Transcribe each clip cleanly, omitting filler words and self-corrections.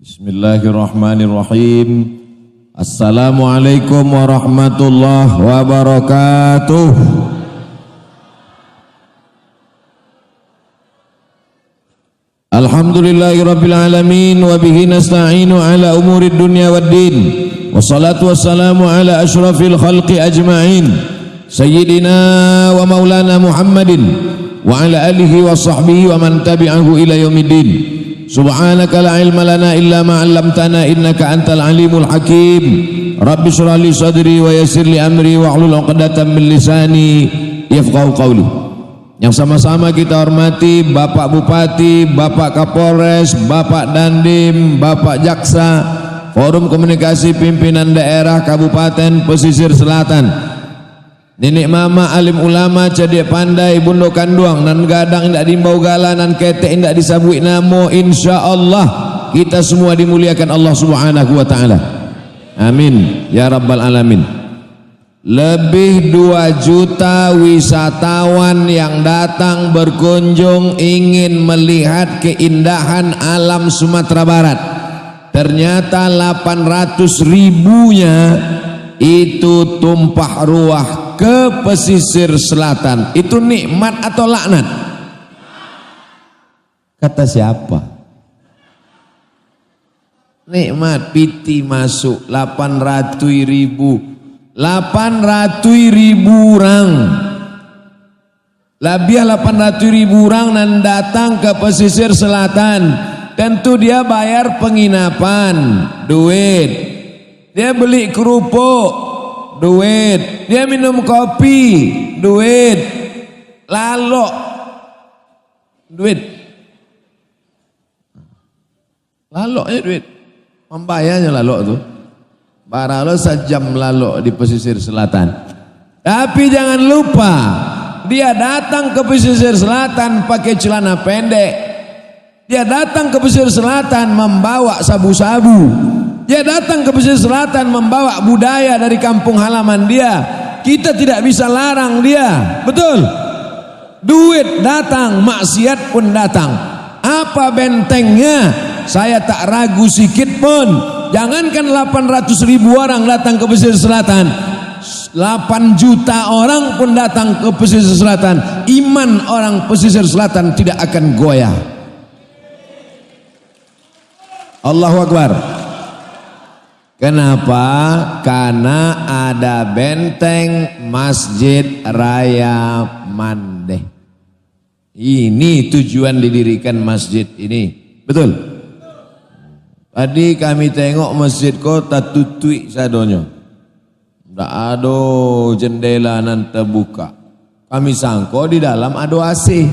Bismillahirrahmanirrahim. Assalamualaikum warahmatullahi wabarakatuh. Alhamdulillahirabbil alamin wa bihi nasta'inu ala umurid dunya waddin. Wassalatu wassalamu ala asyrafil khalqi ajma'in. Sayyidina wa maulana Muhammadin wa ala alihi wa sahbihi wa man tabi'ahu ila yaumiddin. Subhanaka la ilma lana illa ma 'allamtana innaka antal alimul hakim. Rabbi shrah li sadri wa yassir li amri wa hlul 'uqdatam min lisani yafqahu qawli. Yang sama-sama kita hormati Bapak Bupati, Bapak Kapolres, Bapak Dandim, Bapak Jaksa, Forum Komunikasi Pimpinan Daerah Kabupaten Pesisir Selatan, nenek mama alim ulama cedek pandai bundo kanduang nan gadang indak dimbau gala nan ketek indak disabui namo. Insyaallah kita semua dimuliakan Allah Subhanahu wa taala. Amin ya rabbal alamin. Lebih 2 juta wisatawan yang datang berkunjung ingin melihat keindahan alam Sumatera Barat. Ternyata 800 ribunya itu tumpah ruah ke pesisir selatan. Itu nikmat atau laknat? Kata siapa? Nikmat. Piti masuk 800 ribu orang. Lebih 800 ribu orang nan datang ke pesisir selatan. Tentu dia bayar penginapan, duit. Dia beli kerupuk, duit. Dia minum kopi, duit. Lalok, duit. Laloknya duit. Membayarnya lalok tuh. Baralo sejam lalok di pesisir selatan. Tapi jangan lupa, dia datang ke pesisir selatan pakai celana pendek. Dia datang ke pesisir selatan membawa sabu-sabu. Dia datang ke pesisir selatan membawa budaya dari kampung halaman dia. Kita tidak bisa larang dia. Betul? Duit datang, maksiat pun datang. Apa bentengnya? Saya tak ragu sedikit pun. Jangankan 800 ribu orang datang ke pesisir selatan, 8 juta orang pun datang ke pesisir selatan. Iman orang pesisir selatan tidak akan goyah. Allahu Akbar. Kenapa? Karena ada benteng Masjid Raya Mandeh. Ini tujuan didirikan masjid ini. Betul? Tadi kami tengok masjid kota tutui sadonyo. Ndak ada jendela nan terbuka. Kami sangko di dalam ada AC.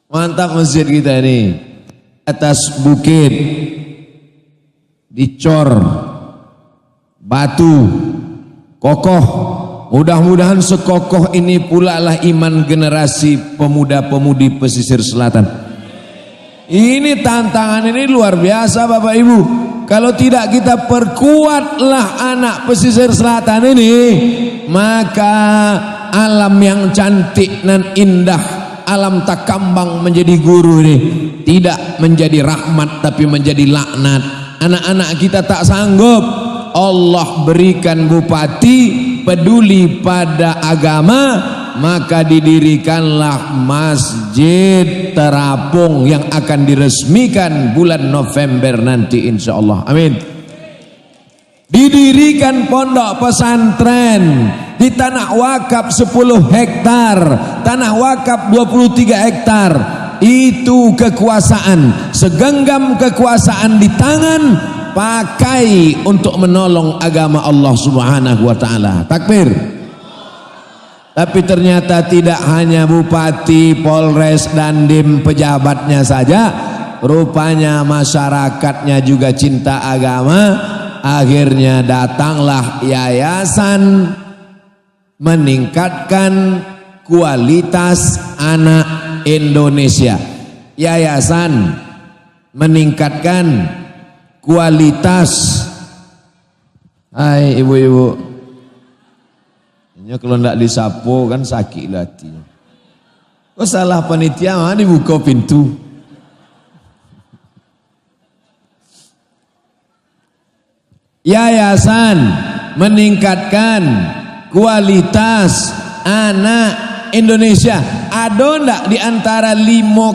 Mantap masjid kita ini. Atas bukit, dicor batu kokoh. Mudah-mudahan sekokoh ini pula lah iman generasi pemuda-pemudi pesisir selatan. Ini tantangan ini luar biasa Bapak Ibu. Kalau tidak kita perkuatlah anak pesisir selatan ini, maka alam yang cantik dan indah, alam takambang menjadi guru ini tidak menjadi rahmat tapi menjadi laknat. Anak-anak kita tak sanggup. Allah berikan bupati peduli pada agama, maka didirikanlah masjid terapung yang akan diresmikan bulan November nanti insyaallah. Amin. Didirikan pondok pesantren di tanah wakaf 10 hektar, tanah wakaf 23 hektar. Itu kekuasaan, segenggam kekuasaan di tangan, pakai untuk menolong agama Allah Subhanahu wa taala. Takbir. Tapi ternyata tidak hanya bupati, polres, dandim, pejabatnya saja, rupanya masyarakatnya juga cinta agama. Akhirnya datanglah yayasan meningkatkan kualitas anak Indonesia. Yayasan meningkatkan kualitas. Hai ibu-ibu, ini kalau tidak disapu kan sakit hatinya. Oh salah panitia mah dibuka pintu. Yayasan meningkatkan kualitas anak Indonesia. Ada ndak di antara 5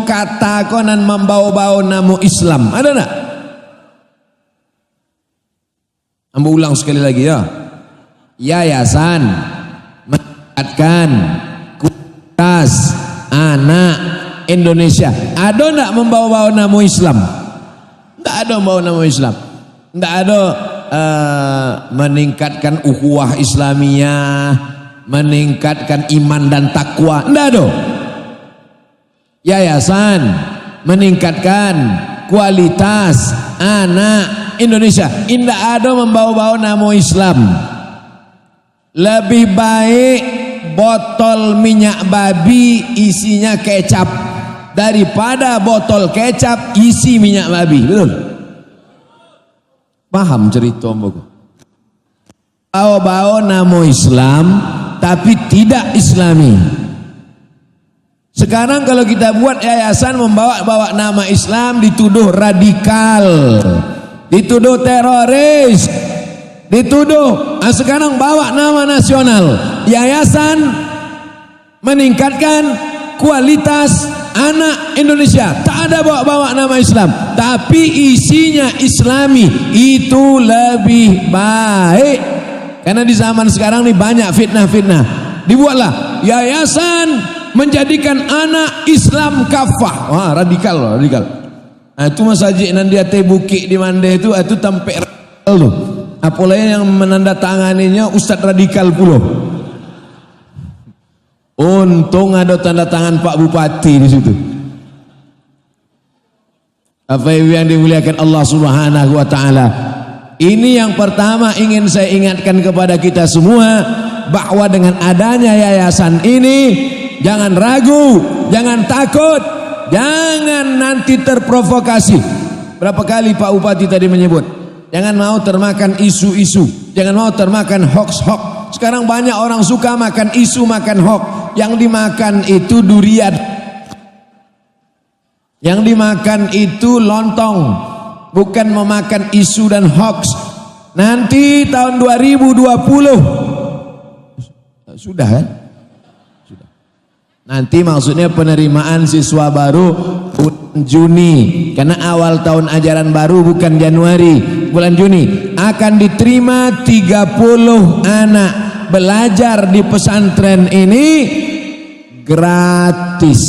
kata konan membawa-bawa nama Islam? Ada ndak? Ambo ulang sekali lagi ya. Yayasan meningkatkan kualitas anak Indonesia. Ada ndak membawa-bawa nama Islam? Ndak ada membawa nama Islam. Ndak ada meningkatkan ukhuwah Islamiyah, meningkatkan iman dan takwa. Ndak ada. Yayasan meningkatkan kualitas anak Indonesia. Indah ada membawa-bawa nama Islam. Lebih baik botol minyak babi isinya kecap daripada botol kecap isi minyak babi. Betul? Paham cerita mbok? Bawa-bawa nama Islam tapi tidak Islami. Sekarang kalau kita buat yayasan membawa nama Islam dituduh radikal, dituduh teroris, dituduh. Sekarang bawa nama nasional, yayasan meningkatkan kualitas anak Indonesia. Tak ada bawa-bawa nama Islam, tapi isinya Islami. Itu lebih baik. Karena di zaman sekarang ini banyak fitnah-fitnah. Dibuatlah yayasan menjadikan anak Islam kafah. Wah, radikal, radikal. Nah, itu masjid nan dia bukit di Mande itu tampek radikal tuh. Apalagi yang menandatanganinya Ustadz radikal pula. Untung ada tanda tangan Pak Bupati di situ. Apa yang dimuliakan Allah Subhanahu wa taala. Ini yang pertama ingin saya ingatkan kepada kita semua, bahwa dengan adanya yayasan ini jangan ragu, jangan takut, jangan nanti terprovokasi. Berapa kali Pak Bupati tadi menyebut, jangan mau termakan isu-isu, jangan mau termakan hoax-hoax. Sekarang banyak orang suka makan isu, makan hoax. Yang dimakan itu durian, yang dimakan itu lontong, bukan memakan isu dan hoax. Nanti tahun 2020 sudah kan? Sudah. Nanti maksudnya penerimaan siswa baru bulan Juni, karena awal tahun ajaran baru bukan Januari, bulan Juni akan diterima 30 anak belajar di pesantren ini gratis.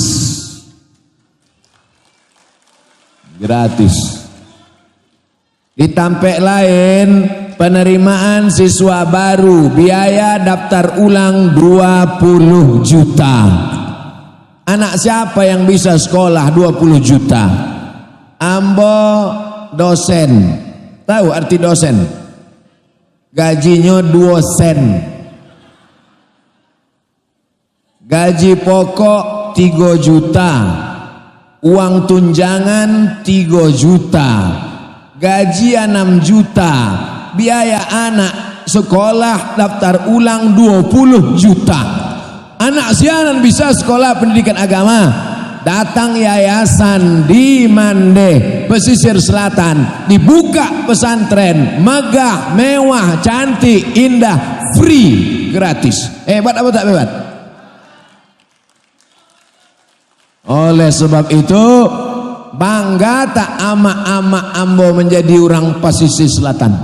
Gratis. Di Tampek lain penerimaan siswa baru biaya daftar ulang 20 juta. Anak siapa yang bisa sekolah 20 juta? Ambo dosen. Tahu arti dosen? Gajinya 2 sen. Gaji pokok 3 juta. Uang tunjangan 3 juta. Gaji 6 juta. Biaya anak sekolah daftar ulang 20 juta. Anak siaran bisa sekolah pendidikan agama. Datang yayasan di Mande, pesisir selatan, dibuka pesantren, megah, mewah, cantik, indah, free, gratis. Hebat apa tak hebat? Oleh sebab itu bangga tak ama-ama ambo menjadi orang pesisir selatan.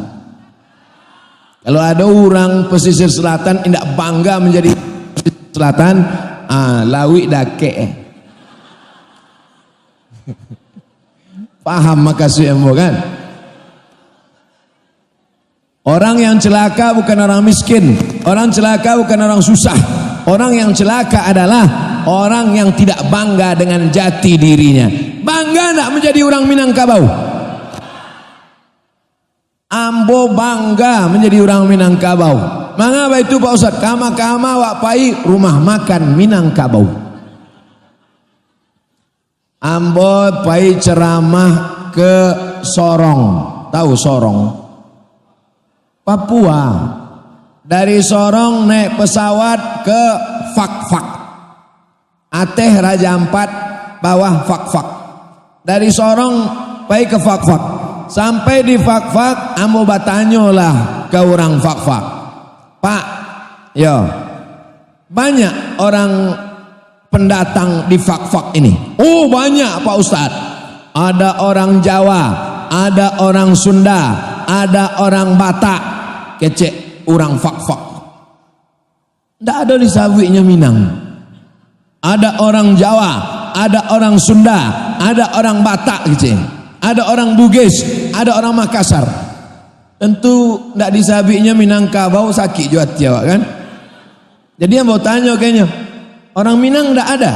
Kalau ada orang pesisir selatan tidak bangga menjadi pesisir selatan, lawi dake. Paham makasih ambo kan? Orang yang celaka bukan orang miskin, orang celaka bukan orang susah. Orang yang celaka adalah orang yang tidak bangga dengan jati dirinya. Bangga nak menjadi orang Minangkabau? Ambo bangga menjadi orang Minangkabau. Mangapa itu Pak Ustaz? Kama-kama wak pai rumah makan Minangkabau. Ambo pai ceramah ke Sorong. Tahu Sorong? Papua. Dari Sorong naik pesawat ke Fak-Fak. Ateh Raja Ampat, bawah Fak-Fak. Dari Sorong pai ke Fak-Fak. Sampai di Fak-Fak, ambo batanyo lah ke orang Fak-Fak. Pak, yo, banyak orang pendatang di Fak-Fak ini. Oh banyak Pak Ustadz. Ada orang Jawa, ada orang Sunda, ada orang Batak. Kecek orang Fak-Fak. Tidak ada di sawinya Minang. Ada orang Jawa, ada orang Sunda, ada orang Batak gitu. Ada orang Bugis, ada orang Makassar. Tentu tidak disabinya Minangkabau sakit juga Jawa kan. Jadi yang mau tanya kayaknya orang Minang tidak ada.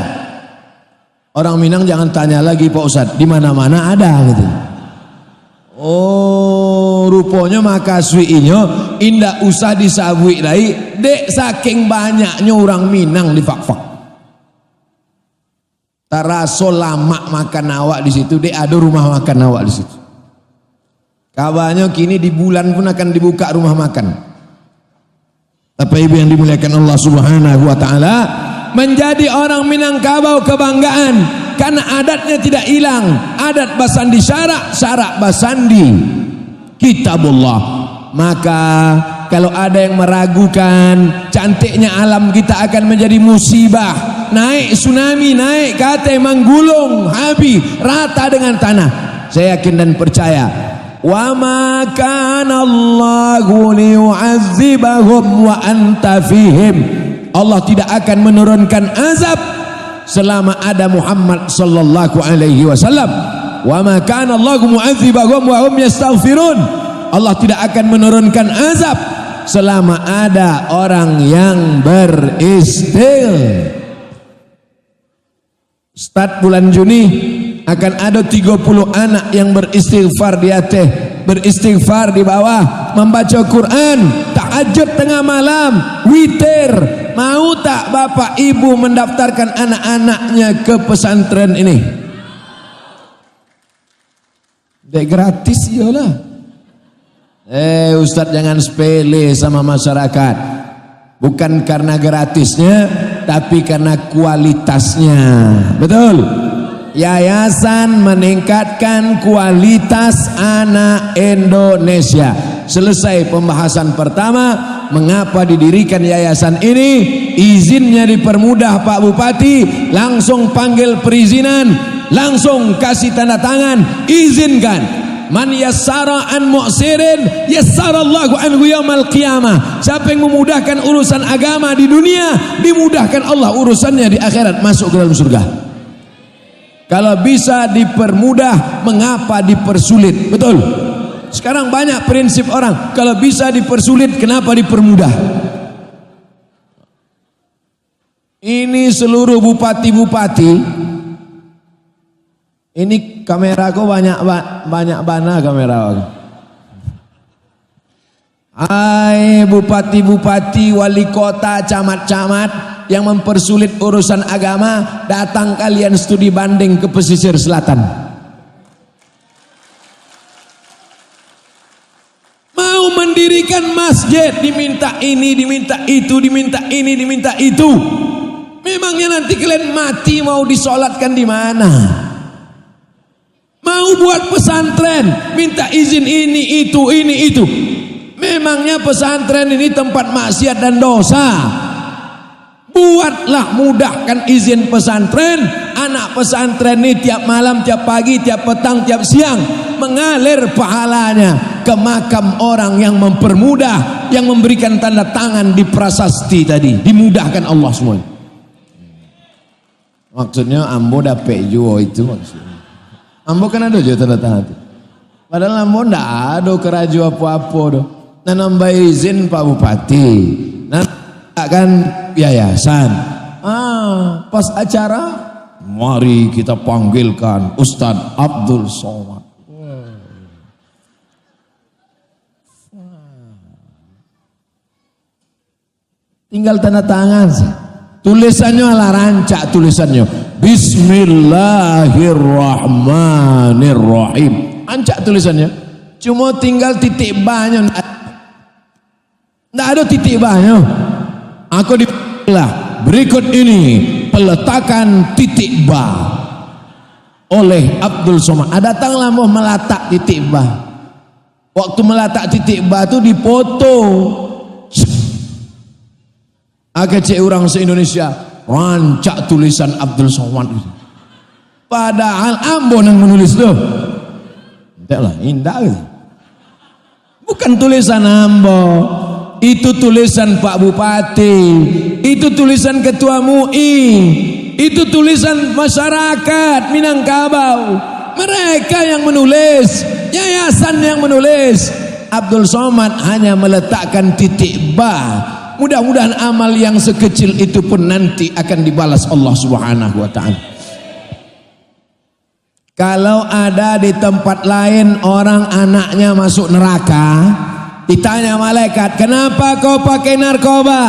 Orang Minang jangan tanya lagi Pak Ustadz, di mana-mana ada gitu. Oh rupanya makaswiinyo indah usah disabui lagi. Dek saking banyaknya orang Minang di Fak-Fak. Taraso lama makan awak di situ, dek ada rumah makan awak di situ. Kabarnya kini di bulan pun akan dibuka rumah makan. Tapi ibu yang dimuliakan Allah Subhanahu wa taala, menjadi orang Minangkabau kebanggaan karena adatnya tidak hilang. Adat basandi syarak, syarak basandi kitabullah. Maka kalau ada yang meragukan cantiknya alam kita akan menjadi musibah. Naik tsunami, naik kate menggulung, habis rata dengan tanah. Saya yakin dan percaya. Wa ma kana Allahu liyu'adzibahum wa anta fihim. Allah tidak akan menurunkan azab selama ada Muhammad sallallahu alaihi wasallam. Wa ma kana Allahu mu'adzibahum wa hum yastaghfirun. Allah tidak akan menurunkan azab selama ada orang yang beristighfar. Start bulan Juni akan ada 30 anak yang beristighfar di atas, beristighfar di bawah, membaca Quran, tahajud tengah malam, witir. Mau tak bapak ibu mendaftarkan anak-anaknya ke pesantren ini? Dek gratis iyalah. Ustadz jangan sepele sama masyarakat. Bukan karena gratisnya, tapi karena kualitasnya. Betul? Yayasan meningkatkan kualitas anak Indonesia. Selesai pembahasan pertama, mengapa didirikan yayasan ini? Izinnya dipermudah Pak Bupati, langsung panggil perizinan, langsung kasih tanda tangan, izinkan. Man yassara an mu'sirin yassarallahu anhu yaumal qiyamah. Siapa yang memudahkan urusan agama di dunia, dimudahkan Allah urusannya di akhirat, masuk ke dalam surga. Kalau bisa dipermudah, mengapa dipersulit? Betul. Sekarang banyak prinsip orang, kalau bisa dipersulit, kenapa dipermudah? Ini seluruh bupati-bupati. Ini kameraku banyak bana kamera. Hai bupati-bupati, wali kota, camat-camat yang mempersulit urusan agama, datang kalian studi banding ke pesisir selatan. Mau mendirikan masjid, diminta ini, diminta itu, diminta ini, diminta itu. Memangnya nanti kalian mati mau disolatkan di mana? Mau buat pesantren, minta izin ini, itu, ini, itu. Memangnya pesantren ini tempat maksiat dan dosa? Buatlah, mudahkan izin pesantren. Anak pesantren ini tiap malam, tiap pagi, tiap petang, tiap siang mengalir pahalanya ke makam orang yang mempermudah, yang memberikan tanda tangan di prasasti tadi. Dimudahkan Allah semua. Maksudnya ambo dapet juga itu maksudnya. Ambo kan ada juga tanda tangan itu. Padahal ambo ndak ada keraju apa-apa doh. Nah nambah izin Pak Bupati. Nah kan yayasan. Pas acara mari kita panggilkan Ustadz Abdul Somad. Tinggal tanda tangan sih. Tulisannya ala rancak tulisannya. Bismillahirrahmanirrahim. Rancak tulisannya. Cuma tinggal titik banyak. Nggak ada titik banyak. Aku dibilang berikut ini peletakan titik ba oleh Abdul Somad. Datanglah mau meletak titik ba. Waktu meletak titik ba itu dipoto. Agak orang se-Indonesia rancak tulisan Abdul Somad. Padahal ambo yang menulis tuh. Entahlah, indah gitu. Bukan tulisan ambo, itu tulisan Pak Bupati, itu tulisan Ketua MUI, itu tulisan masyarakat Minangkabau. Mereka yang menulis, yayasan yang menulis. Abdul Somad hanya meletakkan titik ba. Mudah-mudahan amal yang sekecil itu pun nanti akan dibalas Allah Subhanahu wa ta'ala. Kalau ada di tempat lain orang anaknya masuk neraka, ditanya malaikat, kenapa kau pakai narkoba?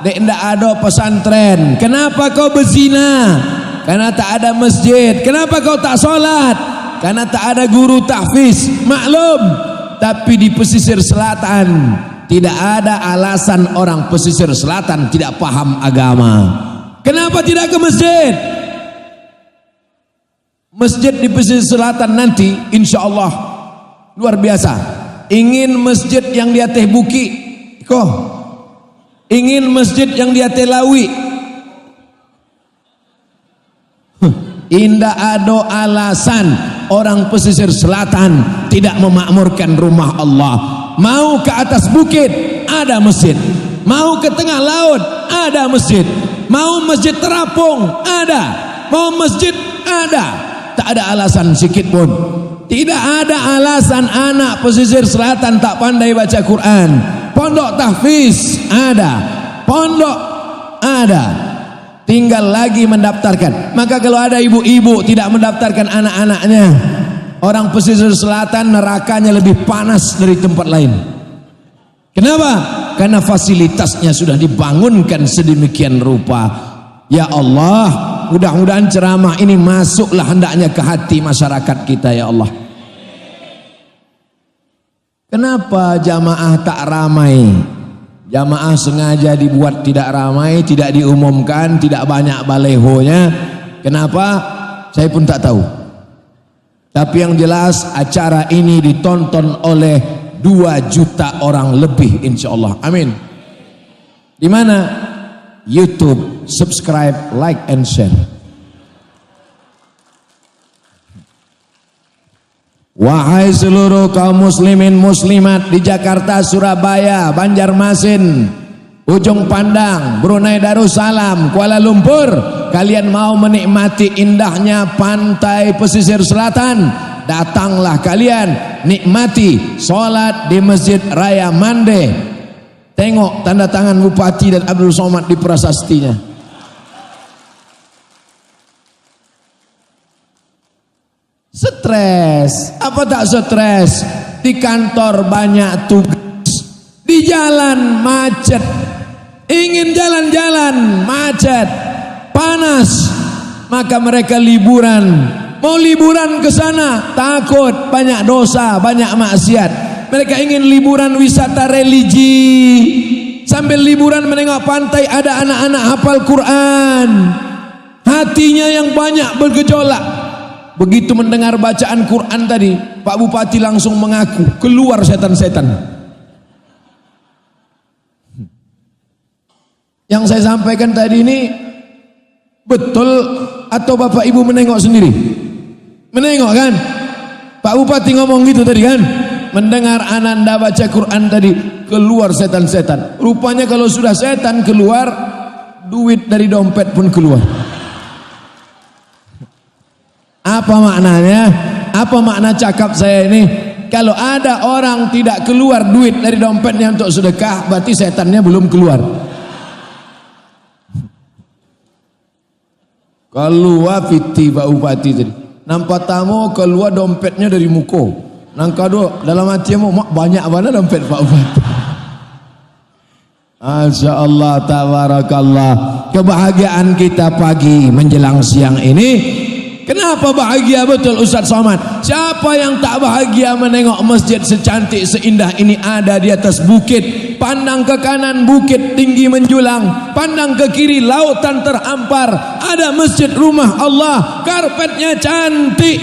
Tidak ada pesantren. Kenapa kau berzina? Karena tak ada masjid. Kenapa kau tak sholat? Karena tak ada guru tahfiz. Maklum. Tapi di pesisir selatan tidak ada alasan orang pesisir selatan tidak paham agama. Kenapa tidak ke masjid? Masjid di pesisir selatan nanti insya Allah luar biasa. Ingin masjid yang di atas bukit kok, ingin masjid yang di atas lawi, indah ada alasan orang pesisir selatan tidak memakmurkan rumah Allah. Mau ke atas bukit ada masjid, mau ke tengah laut ada masjid, mau masjid terapung ada, mau masjid ada. Tak ada alasan sikit pun. Tidak ada alasan anak pesisir selatan tak pandai baca Quran. Pondok tahfiz ada, pondok ada, tinggal lagi mendaftarkan. Maka kalau ada ibu-ibu tidak mendaftarkan anak-anaknya, orang pesisir selatan nerakanya lebih panas dari tempat lain. Kenapa? Karena fasilitasnya sudah dibangunkan sedemikian rupa. Ya Allah, mudah-mudahan ceramah ini masuklah hendaknya ke hati masyarakat kita ya Allah. Kenapa jamaah tak ramai? Jamaah sengaja dibuat tidak ramai, tidak diumumkan, tidak banyak balehonya. Kenapa? Saya pun tak tahu. Tapi yang jelas acara ini ditonton oleh 2 juta orang lebih insya Allah. Amin. Di mana? YouTube, subscribe, like and share. Wahai seluruh kaum muslimin muslimat di Jakarta, Surabaya, Banjarmasin, Ujung Pandang, Brunei Darussalam, Kuala Lumpur, kalian mau menikmati indahnya pantai pesisir selatan, datanglah kalian nikmati sholat di Masjid Raya Mande. Tengok tanda tangan Bupati dan Abdul Somad di prasastinya. Stres, apa tak stres? Di kantor banyak tugas, di jalan macet, ingin jalan-jalan macet, panas, maka mereka liburan. Mau liburan ke sana takut banyak dosa, banyak maksiat. Mereka ingin liburan wisata religi, sambil liburan menengok pantai ada anak-anak hafal Quran, hatinya yang banyak bergejolak. Begitu mendengar bacaan Quran tadi, Pak Bupati langsung mengaku keluar setan-setan. Yang saya sampaikan tadi ini betul atau Bapak Ibu menengok sendiri? Menengok kan? Pak Bupati ngomong gitu tadi kan? Mendengar Ananda baca Quran tadi, keluar setan-setan. Rupanya kalau sudah setan keluar, duit dari dompet pun keluar. Apa maknanya? Apa makna cakap saya ini? Kalau ada orang tidak keluar duit dari dompetnya untuk sedekah, berarti setannya belum keluar. Keluar fiti Pak Bupati tadi. Nampak tamu keluar dompetnya dari muko. Nangka do dalam hatimu mak banyak mana dompet Pak Bupati. Masya Allah, tabarakallah. Kebahagiaan kita pagi menjelang siang ini Kenapa bahagia betul Ustaz Somad? Siapa yang tak bahagia menengok masjid secantik seindah ini ada di atas bukit? Pandang ke kanan bukit tinggi menjulang, pandang ke kiri lautan terampar. Ada masjid rumah Allah, karpetnya cantik.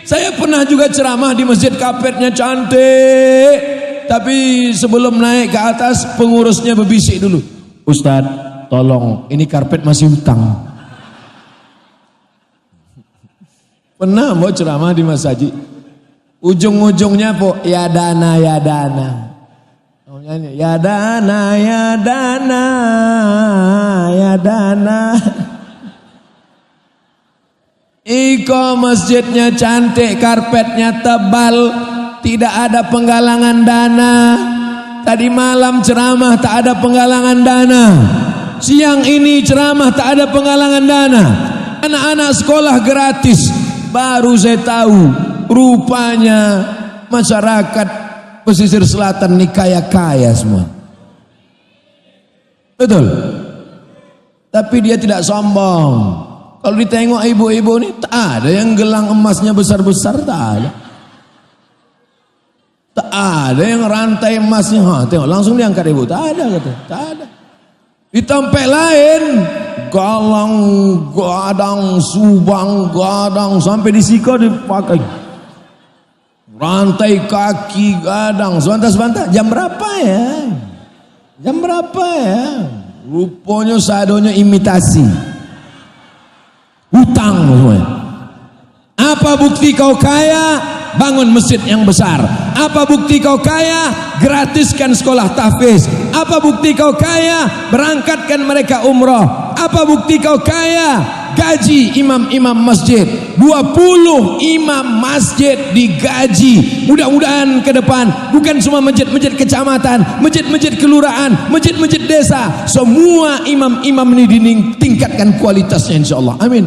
Saya pernah juga ceramah di masjid, karpetnya cantik. Tapi sebelum naik ke atas pengurusnya berbisik dulu, Ustaz tolong ini karpet masih hutang. Pernah mau ceramah di masjid, ujung-ujungnya po ya dana ya dana, ya dana ya dana ya dana. Iko masjidnya cantik, karpetnya tebal, tidak ada penggalangan dana. Tadi malam ceramah tak ada penggalangan dana, siang ini ceramah tak ada penggalangan dana. Anak-anak sekolah gratis. Baru saya tahu rupanya masyarakat pesisir selatan ini kaya-kaya semua. Betul. Tapi dia tidak sombong. Kalau ditengok ibu-ibu ini tak ada yang gelang emasnya besar-besar, tak ada. Tak ada yang rantai emasnya, tengok langsung diangkat ibu, tak ada kata, tak ada. Di tempat lain galang, gadang, subang, gadang sampai di siko dipakai. Rantai kaki, gadang, sebentar-sebentar. Jam berapa ya? Jam berapa ya? Rupanya sadonya imitasi. Hutang semuanya. Apa bukti kau kaya? Bangun masjid yang besar. Apa bukti kau kaya? Gratiskan sekolah tahfiz. Apa bukti kau kaya? Berangkatkan mereka umroh. Apa bukti kau kaya? Gaji imam-imam masjid. 20 imam masjid digaji. Mudah-mudahan ke depan bukan cuma masjid-masjid kecamatan, masjid-masjid kelurahan, masjid-masjid desa, semua imam-imam ini ditingkatkan kualitasnya insyaallah. Amin.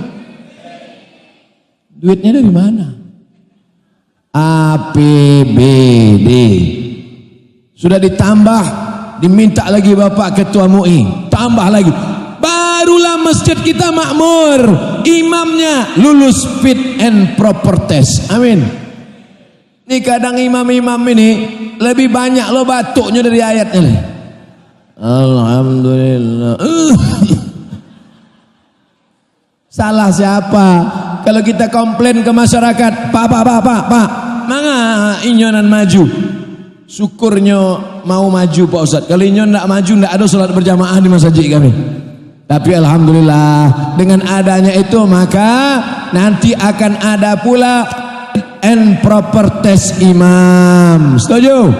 Duitnya dari mana? APBD. Sudah ditambah, diminta lagi Bapak Ketua MUI, tambah lagi. Barulah masjid kita makmur, imamnya lulus fit and proper test. Amin. Ini kadang imam-imam ini lebih banyak lo batuknya dari ayatnya nih. Alhamdulillah. Salah siapa? Kalau kita komplain ke masyarakat, Pak, mana inyonan maju? Syukurnya mau maju Pak Ustaz. Kalau inyon tidak maju, tidak ada sholat berjamaah di masjid kami. Tapi alhamdulillah dengan adanya itu maka nanti akan ada pula and proper test imam. Setuju?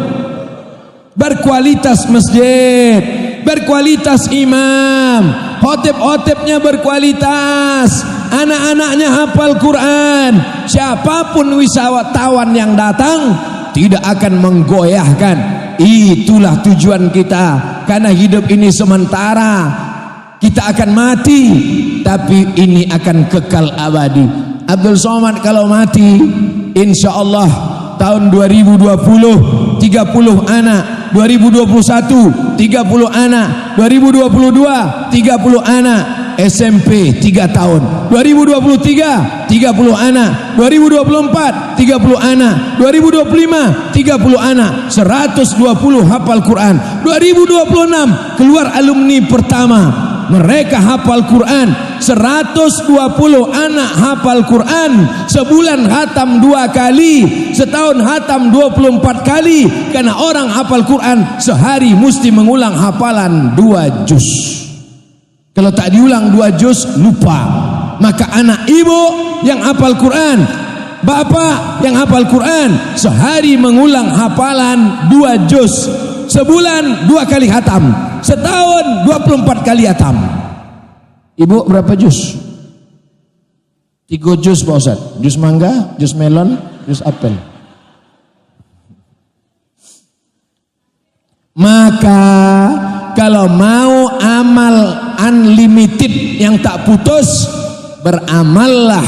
Berkualitas masjid, berkualitas imam, khotib-khotibnya berkualitas, anak-anaknya hafal Quran. Siapapun wisatawan yang datang tidak akan menggoyahkan. Itulah tujuan kita, karena hidup ini sementara. Kita akan mati, tapi ini akan kekal abadi. Abdul Somad kalau mati, insya Allah tahun 2020 30 anak, 2021 30 anak, 2022 30 anak, SMP 3 tahun, 2023 30 anak, 2024 30 anak, 2025 30 anak, 120 hafal Quran, 2026 keluar alumni pertama. Mereka hafal Quran, 120 anak hafal Quran, sebulan khatam 2 kali, setahun khatam 24 kali. Karena orang hafal Quran sehari mesti mengulang hafalan 2 juz. Kalau tak diulang 2 juz lupa. Maka anak ibu yang hafal Quran, bapak yang hafal Quran, sehari mengulang hafalan 2 juz. Sebulan 2 kali khatam, setahun 24 kali khatam. Ibu berapa juz? 3 juz Pak Ustaz. Juz mangga, juz melon, juz apel. Maka kalau mau amal unlimited yang tak putus, beramallah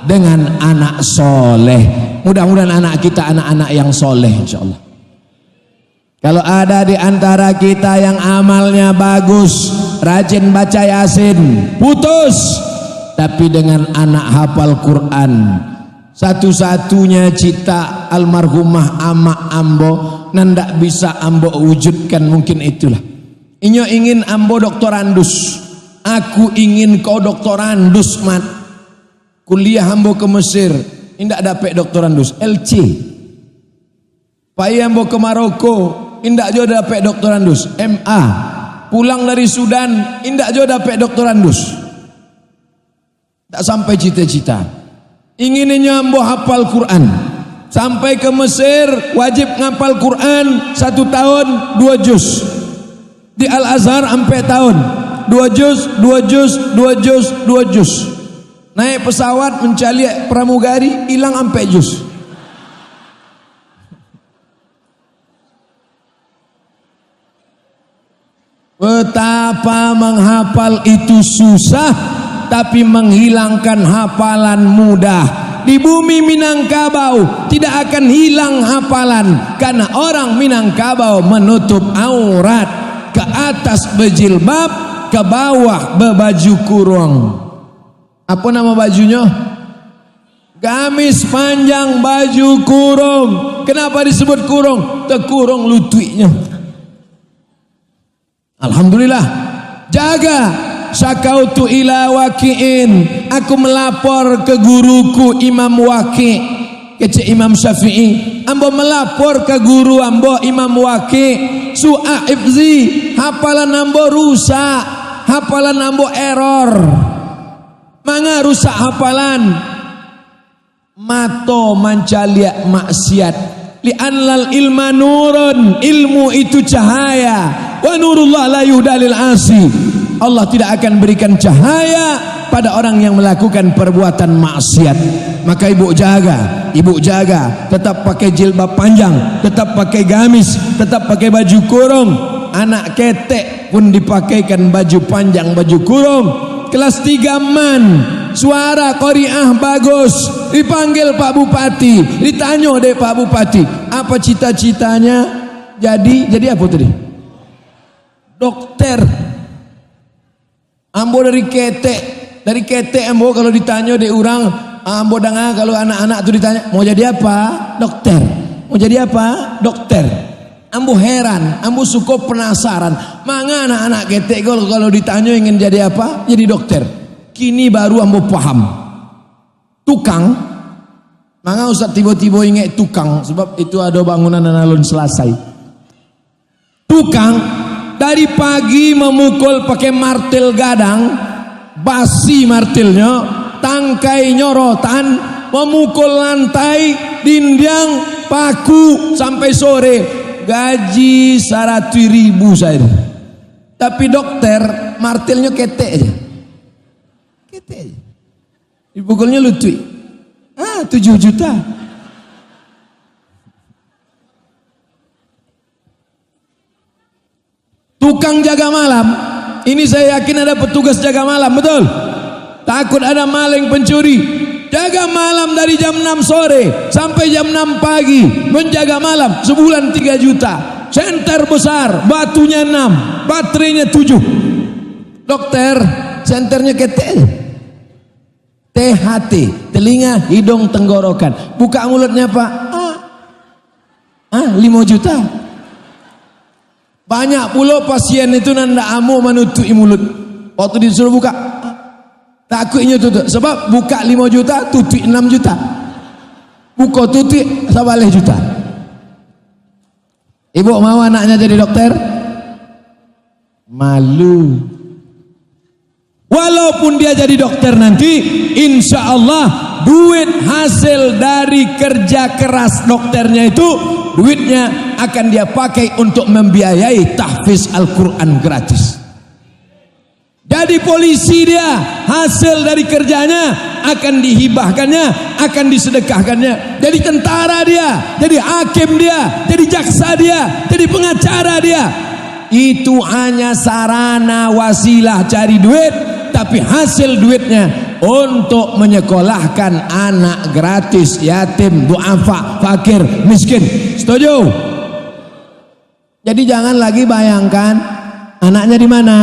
dengan anak soleh. Mudah-mudahan anak kita anak-anak yang soleh insyaallah. Kalau ada di antara kita yang amalnya bagus, rajin baca Yasin, putus, tapi dengan anak hafal Quran. Satu-satunya cita almarhumah ama ambo nandak bisa ambo wujudkan, mungkin itulah. Inyo ingin ambo doktorandus, aku ingin kau doktorandus mat. Kuliah ambo ke Mesir, indak dapat doktorandus LC. Pai ambo ke Maroko, indak jo dapat doktorandus MA. Pulang dari Sudan, indak jo dapat doktorandus. Tak sampai cita-cita. Inginnya ambo hafal Quran. Sampai ke Mesir wajib ngapal Quran 1 tahun 2 juz. Di Al-Azhar sampai tahun 2 juz, 2 juz, 2 juz, 2 juz. Naik pesawat mencari pramugari hilang sampai juz. Betapa menghafal itu susah, tapi menghilangkan hafalan mudah. Di bumi Minangkabau tidak akan hilang hafalan, karena orang Minangkabau menutup aurat, ke atas berjilbab, ke bawah berbaju kurung. Apa nama bajunya? Gamis panjang baju kurung. Kenapa disebut kurung? Terkurung lututnya. Alhamdulillah. Jaga. Syakautu ila waki'in, aku melapor ke guruku Imam Waki', kecik Imam Syafi'i. Ambo melapor ke guru ambo Imam Waki', su'a ifzi, hafalan ambo rusak, hafalan ambo error. Manga rusak hafalan? Mato mancaliak maksiat. Li'anlal ilma nurun, ilmu itu cahaya. Wa nurullah la yuhdalil asi. Allah tidak akan berikan cahaya pada orang yang melakukan perbuatan maksiat. Maka ibu jaga, tetap pakai jilbab panjang, tetap pakai gamis, tetap pakai baju kurung. Anak ketek pun dipakaikan baju panjang, baju kurung. Kelas 3 man, suara qariah bagus, dipanggil Pak Bupati, ditanya deh Pak Bupati, apa cita-citanya? Jadi apa tadi? Dokter. Ambo dari ketek ambo kalau ditanya di orang, ambo dengar kalau anak-anak itu ditanya mau jadi apa? Dokter. Mau jadi apa? Dokter. Ambo heran, ambo suka penasaran. Manga anak-anak ketek kalau ditanya ingin jadi apa? Jadi dokter. Kini baru ambo paham. Tukang. Manga usah tiba-tiba ingat tukang, sebab itu ada bangunan alun selesai. Tukang dari pagi memukul pakai martil gadang, basi martilnya, tangkai nyorotan, memukul lantai, dinding, paku sampai sore. Gaji 100.000 saya. Tapi dokter martilnya ketek aja. Ketek aja. Dipukulnya lutut. 7 juta. Tukang jaga malam, ini saya yakin ada petugas jaga malam, betul? Takut ada maling pencuri. Jaga malam dari jam 6 sore sampai jam 6 pagi, menjaga malam sebulan 3 juta. Senter besar, batunya 6, baterainya 7. Dokter, senternya ketek. THT, telinga, hidung, tenggorokan. Buka mulutnya Pak. 5 juta. Banyak pula pasien itu nanda amu menutupi mulut. Waktu disuruh buka, takutnya tutup. Sebab buka 5 juta, tutup 6 juta. Buka tutup, 11 juta. Ibu mau anaknya jadi dokter? Malu. Walaupun dia jadi dokter nanti, insya Allah duit hasil dari kerja keras dokternya itu, duitnya akan dia pakai untuk membiayai tahfiz Al-Quran gratis. Jadi polisi dia, hasil dari kerjanya akan dihibahkannya, akan disedekahkannya. Jadi tentara dia, jadi hakim dia, jadi jaksa dia, jadi pengacara dia. Itu hanya sarana wasilah cari duit, tapi hasil duitnya untuk menyekolahkan anak gratis, yatim, duafa, fakir, miskin. Setuju? Jadi jangan lagi bayangkan anaknya di mana?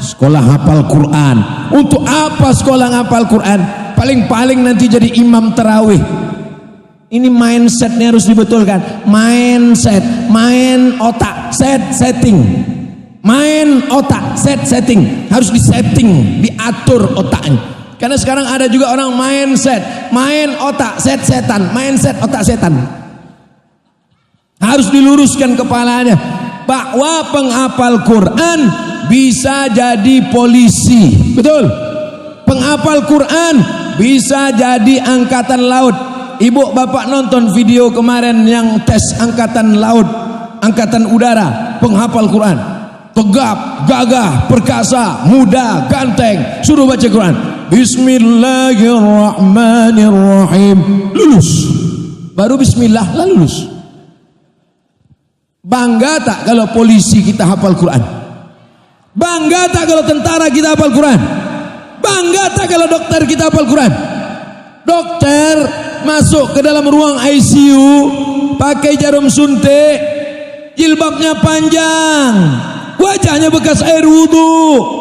sekolah hafal Quran. Untuk apa sekolah hafal Quran? Paling-paling nanti jadi imam tarawih. Ini mindsetnya harus dibetulkan. Mindset, main otak, setting. Main otak, setting. Harus disetting, diatur otaknya. Karena sekarang ada juga orang mindset, main otak, setan, mindset otak setan. Harus diluruskan kepalanya bahwa penghafal Quran bisa jadi polisi. Betul? Penghafal Quran bisa jadi angkatan laut. Ibu bapak nonton video kemarin yang tes angkatan laut, angkatan udara, penghafal Quran. Tegap, gagah, perkasa, muda, ganteng, suruh baca Quran. Bismillahirrahmanirrahim. Lulus. Baru bismillah lah lulus. Bangga tak kalau polisi kita hafal Quran? Bangga tak kalau tentara kita hafal Quran? Bangga tak kalau dokter kita hafal Quran? Dokter masuk ke dalam ruang ICU pakai jarum suntik, jilbabnya panjang, wajahnya bekas air wudhu.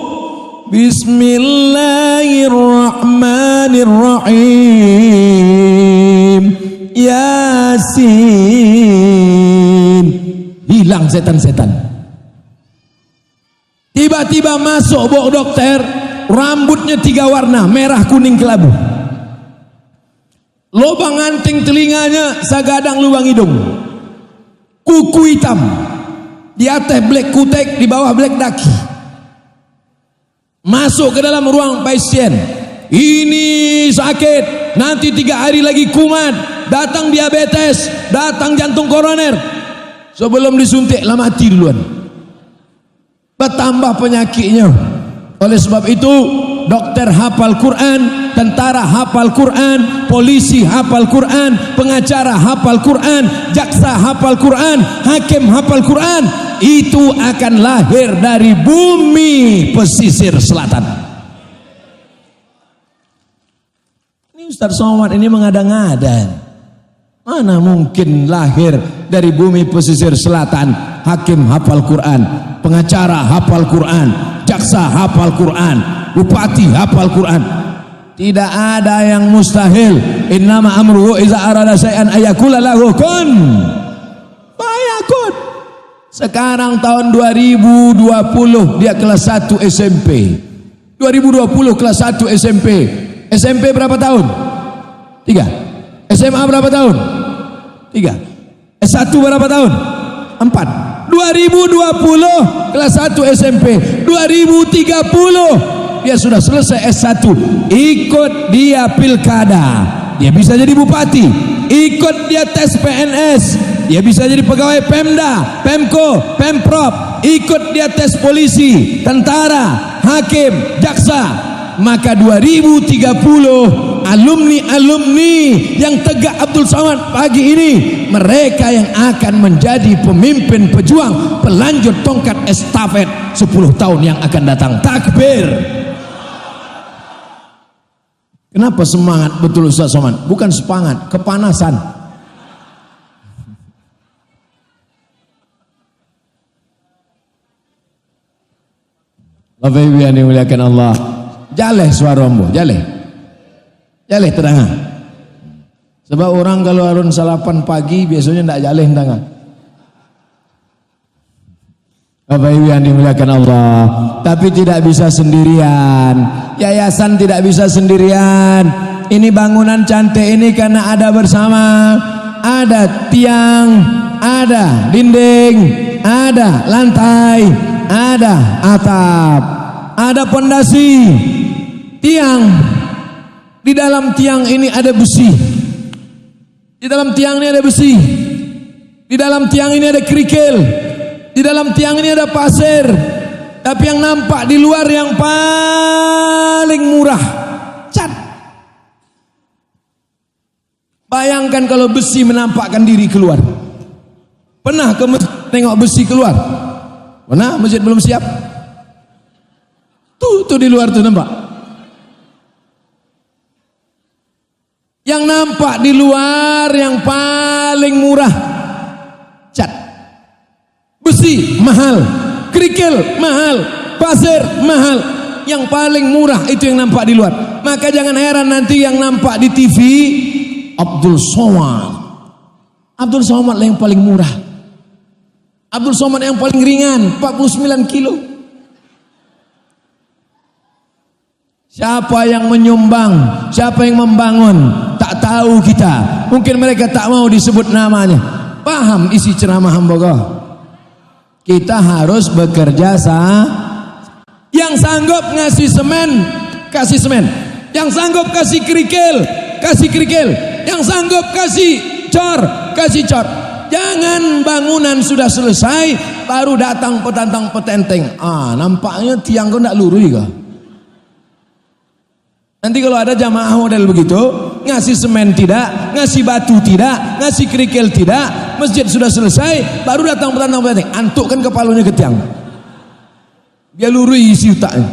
Bismillahirrahmanirrahim. Yasin. Hilang setan-setan. Tiba-tiba masuk bok dokter, rambutnya 3 warna, merah, kuning, kelabu. Lubang anting telinganya sagadang lubang hidung. Kuku hitam. Di atas black kutek, di bawah black daki. Masuk ke dalam ruang pasien. Ini sakit, nanti 3 hari lagi kumat, datang diabetes, datang jantung koroner. Sebelum disuntik lah mati duluan. Bertambah penyakitnya. Oleh sebab itu, dokter hafal Quran, tentara hafal Quran, polisi hafal Quran, pengacara hafal Quran, jaksa hafal Quran, hakim hafal Quran. Itu akan lahir dari bumi pesisir selatan. Ini Ustaz Somad ini mengada-ngada. Mana mungkin lahir dari bumi pesisir selatan hakim hafal Quran, pengacara hafal Quran, jaksa hafal Quran, bupati hafal Quran. Tidak ada yang mustahil. Innama amruhu iza arada syai'an ayakula lahu kun fayakun. Sekarang tahun 2020 dia kelas 1 SMP. 2020 kelas 1 SMP. SMP berapa tahun? 3. SMA berapa tahun? 3. S1 berapa tahun? 4. 2020 kelas 1 SMP. 2030 dia sudah selesai S1. Ikut dia pilkada, dia bisa jadi bupati. Ikut dia tes PNS, dia bisa jadi pegawai Pemda, Pemko, Pemprov. Ikut dia tes polisi, tentara, hakim, jaksa. Maka 2030 alumni-alumni yang tegak Abdul Somad pagi ini, mereka yang akan menjadi pemimpin pejuang pelanjut tongkat estafet 10 tahun yang akan datang. Takbir. Kenapa semangat betul Ustaz Somad? Bukan semangat, kepanasan. Bapak Ibu yang dimuliakan Allah, jaleh suara ombo, jaleh terang. Sebab orang kalau arun salapan pagi biasanya tidak jaleh tangan. Bapak Ibu yang dimuliakan Allah, tapi tidak bisa sendirian. Yayasan tidak bisa sendirian. Ini bangunan cantik ini karena ada bersama. Ada tiang, ada dinding, ada lantai, ada atap, ada pondasi, tiang. Di dalam tiang ini ada besi. Di dalam tiang ini ada besi. Di dalam tiang ini ada kerikil. Di dalam tiang ini ada pasir. Tapi yang nampak di luar yang paling murah, cat. Bayangkan kalau besi menampakkan diri keluar. Pernah ke masjid tengok besi keluar? Pernah? Masjid belum siap? Tuh di luar tuh nampak. Yang nampak di luar yang paling murah, cat. Besi mahal, kerikil mahal, pasir mahal, yang paling murah itu yang nampak di luar. Maka jangan heran nanti yang nampak di TV Abdul Somad. Abdul Somad lah yang paling murah. Abdul Somad yang paling ringan, 49 kilo. Siapa yang menyumbang, siapa yang membangun, tak tahu kita. Mungkin mereka tak mau disebut namanya. Paham isi ceramah hamba? Kita harus bekerja yang sanggup ngasih semen, kasih semen. Yang sanggup kasih kerikil, kasih kerikil. Yang sanggup kasih cor, kasih cor. Jangan bangunan sudah selesai baru datang petantang petenteng. Nampaknya tiang kau tak lurus juga. Nanti kalau ada jamaah model begitu, ngasih semen tidak, ngasih batu tidak, ngasih kerikil tidak, masjid sudah selesai baru datang petantang petenteng. Antuk kan kepalanya ke tiang. Dia lurus isi utaknya.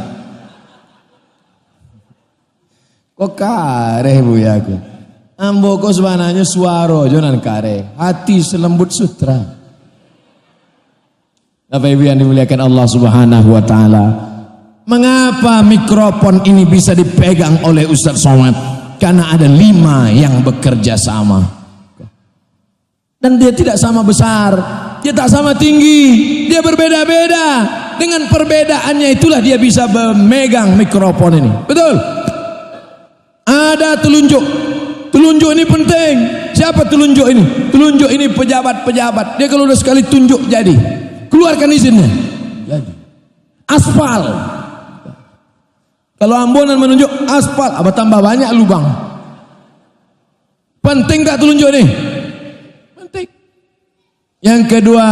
Kok kareh bu ya aku. Ambo kok sebenarnya suara jonan kare, hati selembut sutra. Bapak Ibu yang dimuliakan Allah Subhanahu wa taala. Mengapa mikrofon ini bisa dipegang oleh Ustaz Somad? Karena ada 5 yang bekerja sama. Dan dia tidak sama besar, dia tak sama tinggi, dia berbeda-beda. Dengan perbedaannya itulah dia bisa memegang mikrofon ini. Betul? Ada telunjuk. Telunjuk ini penting. Siapa telunjuk ini? Telunjuk ini pejabat-pejabat. Dia kalau udah sekali tunjuk jadi. Keluarkan izinnya. Jadi. Aspal. Kalau Ambonan menunjuk aspal, apa tambah banyak lubang. Penting tak telunjuk ini? Penting. Yang kedua,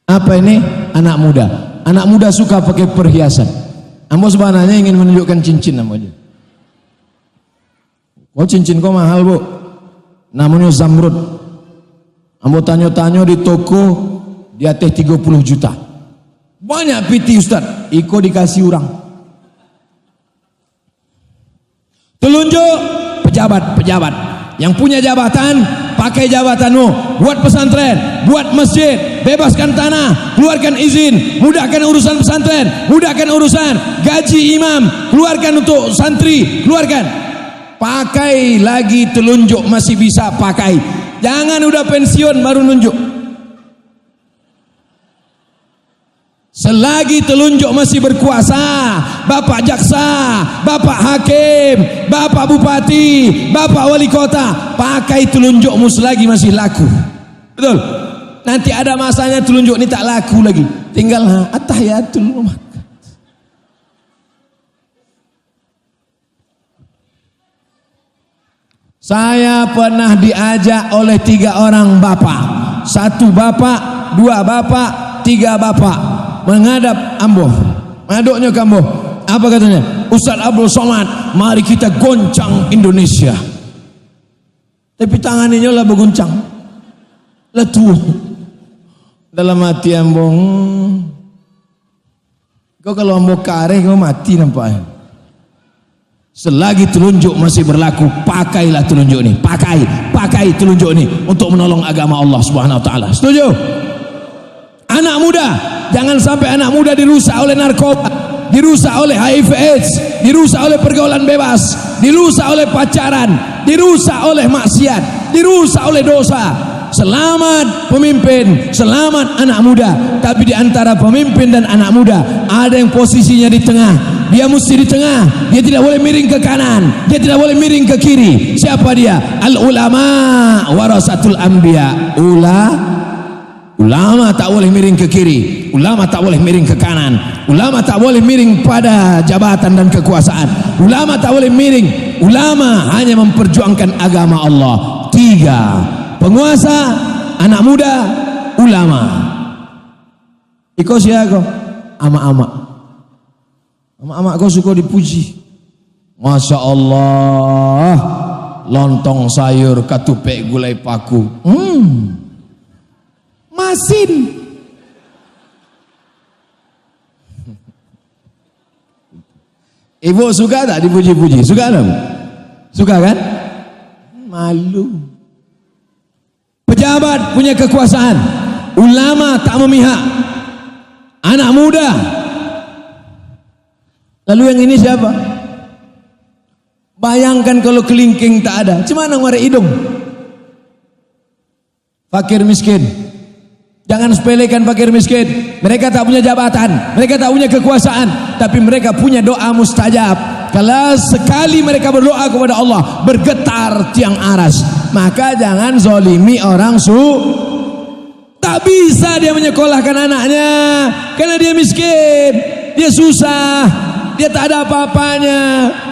apa ini? Anak muda. Anak muda suka pakai perhiasan. Ambo sebenarnya ingin menunjukkan cincin nama dia. Oh cincin kau mahal bu, namanya Zamrud. Ambo tanya-tanya di toko, di atas 30 juta. Banyak piti Ustaz, iko dikasih orang. Telunjuk pejabat-pejabat yang punya jabatan, pakai jabatanmu, buat pesantren, buat masjid, bebaskan tanah, keluarkan izin, mudahkan urusan pesantren, mudahkan urusan gaji imam, keluarkan untuk santri, keluarkan. Pakai lagi telunjuk masih bisa pakai. Jangan udah pensiun baru nunjuk. Selagi telunjuk masih berkuasa, Bapak jaksa, Bapak hakim, Bapak bupati, Bapak wali kota, pakai telunjukmu selagi masih laku. Betul? Nanti ada masanya telunjuk ini tak laku lagi. Tinggal atahiyatul umat. Saya pernah diajak oleh 3 orang bapak. 1 bapak, 2 bapak, 3 bapak menghadap Ambo. Menghadapnya ke Ambo. Apa katanya? Ustaz Abdul Somad, mari kita goncang Indonesia. Tapi tangannya lah berguncang. Letu. Dalam hati Ambo. Kau kalau Ambo kareh kau mati nampaknya. Selagi telunjuk masih berlaku, pakailah telunjuk ini. Pakai telunjuk ini untuk menolong agama Allah Subhanahu wa taala. Setuju? Anak muda, jangan sampai anak muda dirusak oleh narkoba, dirusak oleh HIV AIDS, dirusak oleh pergaulan bebas, dirusak oleh pacaran, dirusak oleh maksiat, dirusak oleh dosa. Selamat pemimpin, selamat anak muda. Tapi di antara pemimpin dan anak muda ada yang posisinya di tengah. Dia mesti di tengah. Dia tidak boleh miring ke kanan, dia tidak boleh miring ke kiri. Siapa dia? Al ulama warasatul anbiya. Ulama tak boleh miring ke kiri, ulama tak boleh miring ke kanan, ulama tak boleh miring pada jabatan dan kekuasaan, ulama tak boleh miring. Ulama hanya memperjuangkan agama Allah. 3, penguasa, anak muda, ulama. Iko siapa? Ama-ama. Ama-ama kau suka dipuji. Masya Allah, lontong sayur katupek gulai paku. Masin. Ibu suka tak dipuji-puji? Suka tak? Suka kan? Malu. Pejabat punya kekuasaan, ulama tak memihak, anak muda. Lalu yang ini siapa? Bayangkan kalau kelingking tak ada, gimana ngorek hidung? Fakir miskin. Jangan sepelekan fakir miskin. Mereka tak punya jabatan, mereka tak punya kekuasaan, tapi mereka punya doa mustajab. Kalau sekali mereka berdoa kepada Allah, bergetar tiang aras. Maka jangan zolimi orang tak bisa dia menyekolahkan anaknya karena dia miskin, dia susah, dia tak ada apa-apanya.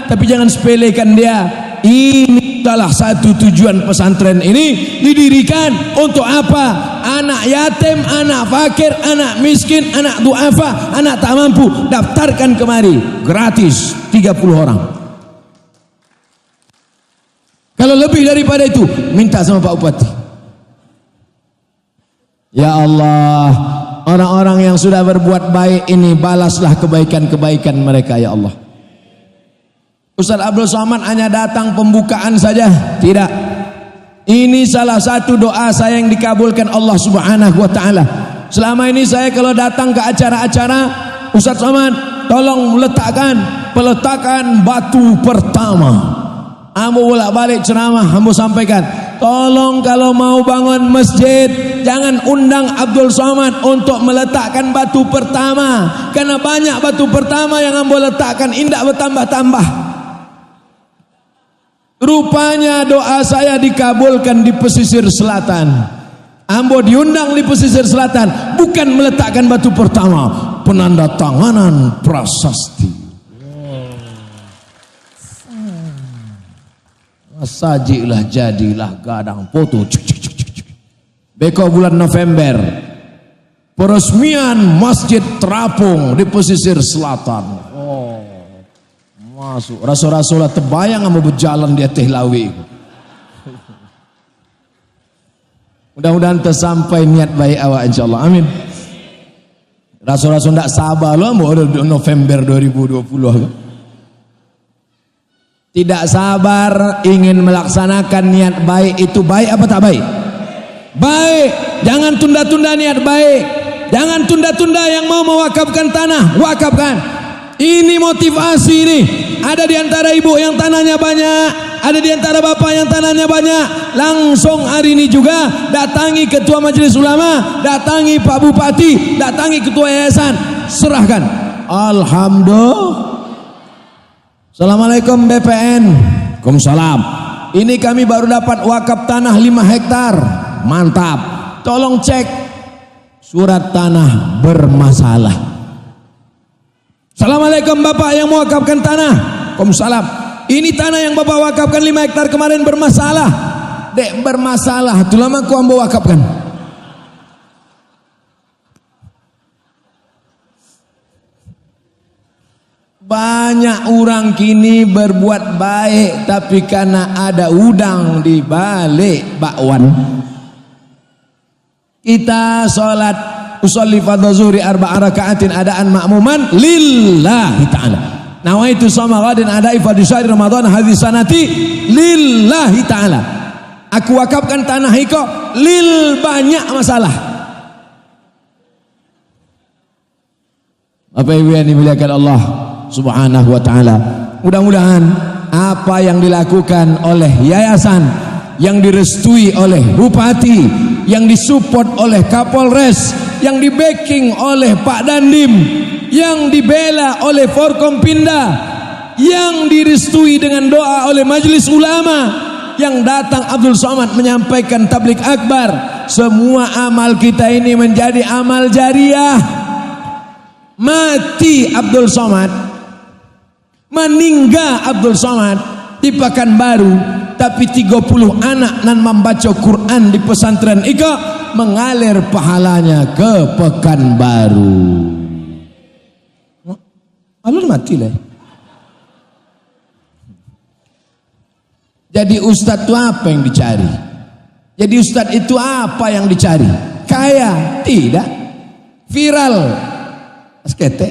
Tapi jangan sepelekan dia. Ini adalah satu tujuan pesantren ini didirikan untuk apa? Anak yatim, anak fakir, anak miskin, anak duafa, anak tak mampu, daftarkan kemari gratis 30 orang. Kalau lebih daripada itu, minta sama Pak Bupati. Ya Allah, orang-orang yang sudah berbuat baik ini, balaslah kebaikan-kebaikan mereka ya Allah. Ustaz Abdul Somad hanya datang pembukaan saja? Tidak. Ini salah satu doa saya yang dikabulkan Allah Subhanahu wa taala. Selama ini saya kalau datang ke acara-acara, Ustaz Somad tolong peletakan batu pertama. Ambo bolak-balik ceramah, ambo sampaikan, tolong kalau mau bangun masjid jangan undang Abdul Somad untuk meletakkan batu pertama, karena banyak batu pertama yang ambo letakkan indah bertambah-tambah. Rupanya doa saya dikabulkan di pesisir selatan. Ambo diundang di pesisir selatan, bukan meletakkan batu pertama, penanda tanganan prasasti. Sajilah jadilah gadang foto. Beko bulan November, peresmian Masjid Terapung di pesisir selatan. Masuk rasul-rasul terbayang mau berjalan di atas lawi. Mudah-mudahan tersampai niat baik awak insyaallah. Amin. Rasul-rasul tak sabar loh mau November 2020. Tidak sabar ingin melaksanakan niat baik. Itu baik apa tak baik? Baik. Jangan tunda-tunda niat baik. Jangan tunda-tunda yang mau mewakafkan tanah, wakafkan. Ini motivasi ini. Ada di antara ibu yang tanahnya banyak, ada di antara bapak yang tanahnya banyak. Langsung hari ini juga datangi ketua majelis ulama, datangi Pak Bupati, datangi ketua yayasan, serahkan. Alhamdulillah. Assalamualaikum BPN. Waalaikumsalam. Ini kami baru dapat wakaf tanah 5 hektar. Mantap. Tolong cek surat tanah bermasalah. Assalamualaikum Bapak yang mewakafkan tanah. Waalaikumsalam. Ini tanah yang Bapak wakafkan 5 hektar kemarin bermasalah. Dek bermasalah, itu lama ku ambo wakafkan. Banyak orang kini berbuat baik, tapi karena ada udang di balik bakwan. Kita sholat usolli fardhu zuhri 4 rakaatin adaan makmuman lillahi ta'ala. Nawaitu sama ghadin adai fardhu syahri Ramadan hadhihi sanati lillahi ta'ala. Aku wakafkan tanah iko lil banyak masalah. Apa ibu yang dimuliakan Allah Subhanahu wa ta'ala. Mudah-mudahan apa yang dilakukan oleh yayasan, yang direstui oleh bupati, yang disupport oleh Kapolres, yang di backing oleh Pak Dandim, yang dibela oleh Forkompinda, yang direstui dengan doa oleh majelis ulama, yang datang Abdul Somad menyampaikan tablik akbar. Semua amal kita ini menjadi amal jariah. Mati Abdul Somad, meninggal Abdul Somad di Pekanbaru, tapi 30 anak nan membaca Quran di pesantren Ika mengalir pahalanya ke Pekanbaru. Alun mati lah. Jadi ustadz itu apa yang dicari? Jadi ustadz itu apa yang dicari? Kaya? Tidak. Viral? Askete.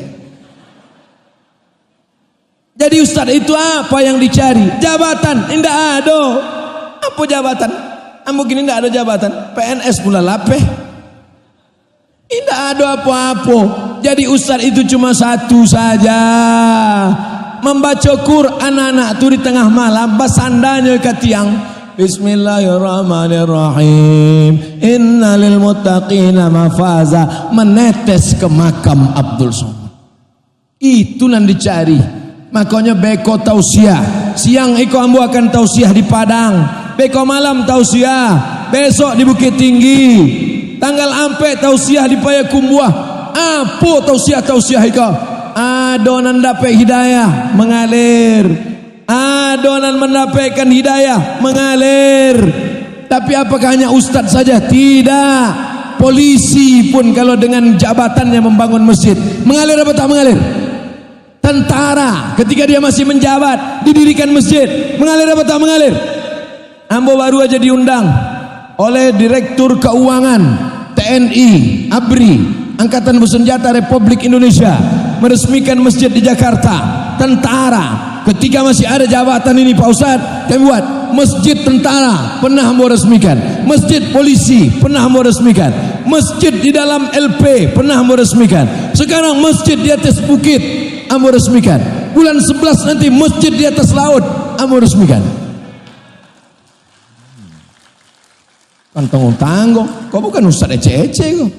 Jadi ustadz itu apa yang dicari? Jabatan? Tidak ada. Apa jabatan? Ambo gini tidak ada jabatan. PNS pula lapeh. Tidak ada apa-apa. Jadi ustaz itu cuma satu saja. Membaca Quran anak tu di tengah malam, basandanya ke tiang. Bismillahirrahmanirrahim. Innalil muttaqina mafaza. Menetes ke makam Abdul Somad. Itu yang dicari. Makanya beko tausiah. Siang iko ambu akan tausiah di Padang. Beko malam tausiah. Besok di Bukit Tinggi. Tanggal ampe tausiah di Payakumbuh. Apa tausiah iko? Adonan dapat hidayah mengalir. Adonan mendapatkan hidayah mengalir. Tapi apakah hanya ustaz saja? Tidak. Polisi pun kalau dengan jabatannya membangun masjid, mengalir apa tak mengalir? Tentara ketika dia masih menjabat didirikan masjid, mengalir apa tak mengalir? Ambo baru aja diundang oleh Direktur Keuangan TNI ABRI Angkatan Bersenjata Republik Indonesia meresmikan masjid di Jakarta. Tentara ketika masih ada jabatan ini Pak Ustadz, kami buat masjid tentara pernah mau resmikan, masjid polisi pernah mau resmikan, masjid di dalam LP pernah mau resmikan. Sekarang masjid di atas bukit mau resmikan. Bulan 11 nanti masjid di atas laut mau resmikan. Kan tanggung-tanggung, kok bukan ustaz ece-ece kok.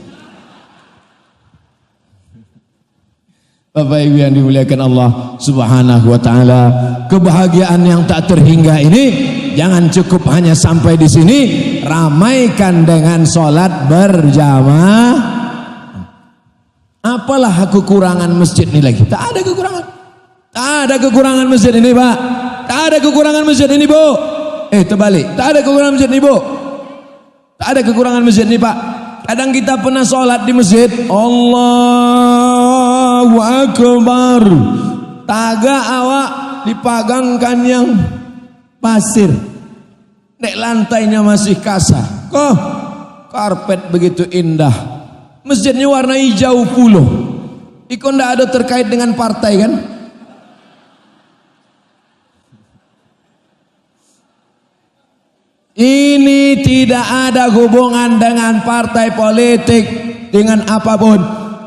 Bapak Ibu yang dimuliakan Allah Subhanahu wa taala, kebahagiaan yang tak terhingga ini jangan cukup hanya sampai di sini, ramaikan dengan salat berjamaah. Apalah kekurangan masjid ini lagi? Tak ada kekurangan. Tak ada kekurangan masjid ini, Pak. Tak ada kekurangan masjid ini, Bu. Terbalik. Tak ada kekurangan masjid ini, Bu. Tak ada kekurangan masjid ini, Pak. Kadang kita pernah sholat di masjid, Allahu Akbar, taga awak dipagangkan yang pasir, nek lantainya masih kasar. Kok karpet begitu indah, masjidnya warna hijau puluh. Iko ndak ada terkait dengan partai kan? Ini tidak ada hubungan dengan partai politik, dengan apapun.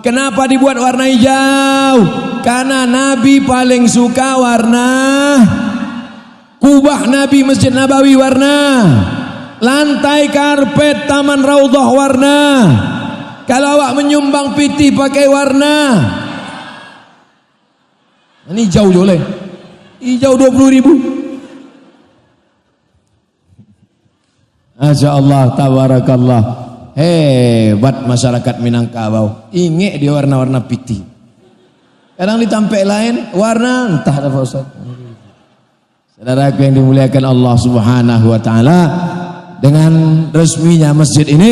Kenapa dibuat warna hijau? Karena Nabi paling suka warna kubah Nabi Masjid Nabawi warna, lantai karpet Taman Raudhah warna. Kalau awak menyumbang piti pakai warna, ini hijau boleh, hijau 20.000. Masya Allah, tabarakallah, hebat masyarakat Minangkabau. Ingek dia warna-warna piti. Kadang ditampek lain warna entah apa Ustaz. Saudaraku yang dimuliakan Allah Subhanahu wa taala, dengan resminya masjid ini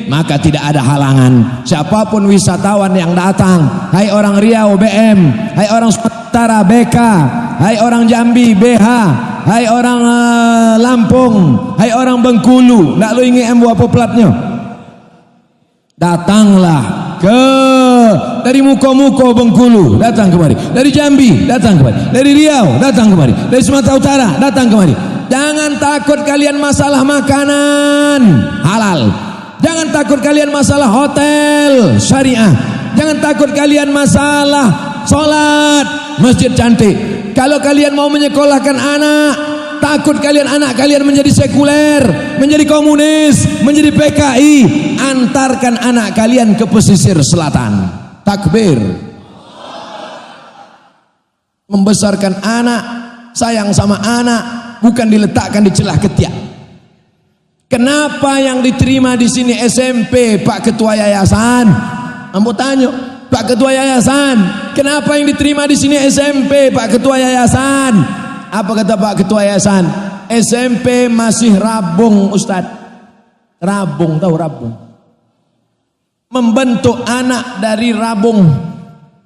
maka tidak ada halangan siapapun wisatawan yang datang. Hai orang Riau BM, hai orang Sumatera BK, hai orang Jambi BH, hai orang Lampung, hai orang Bengkulu, ndak lu ingin embu apa platnya? Datanglah dari muka-muka Bengkulu, datang kemari. Dari Jambi, datang kemari. Dari Riau, datang kemari. Dari Sumatera Utara, datang kemari. Jangan takut kalian masalah makanan halal. Jangan takut kalian masalah hotel syariah. Jangan takut kalian masalah sholat masjid cantik. Kalau kalian mau menyekolahkan anak, takut kalian anak kalian menjadi sekuler, menjadi komunis, menjadi PKI, antarkan anak kalian ke pesisir selatan. Takbir. Membesarkan anak, sayang sama anak, bukan diletakkan di celah ketiak. Kenapa yang diterima di sini SMP Pak Ketua Yayasan? Ambo tanya, Pak Ketua Yayasan, kenapa yang diterima di sini SMP Pak Ketua Yayasan? Apa kata Pak Ketua Yayasan? SMP masih rabung Ustaz. Rabung, tahu rabung? Membentuk anak dari rabung.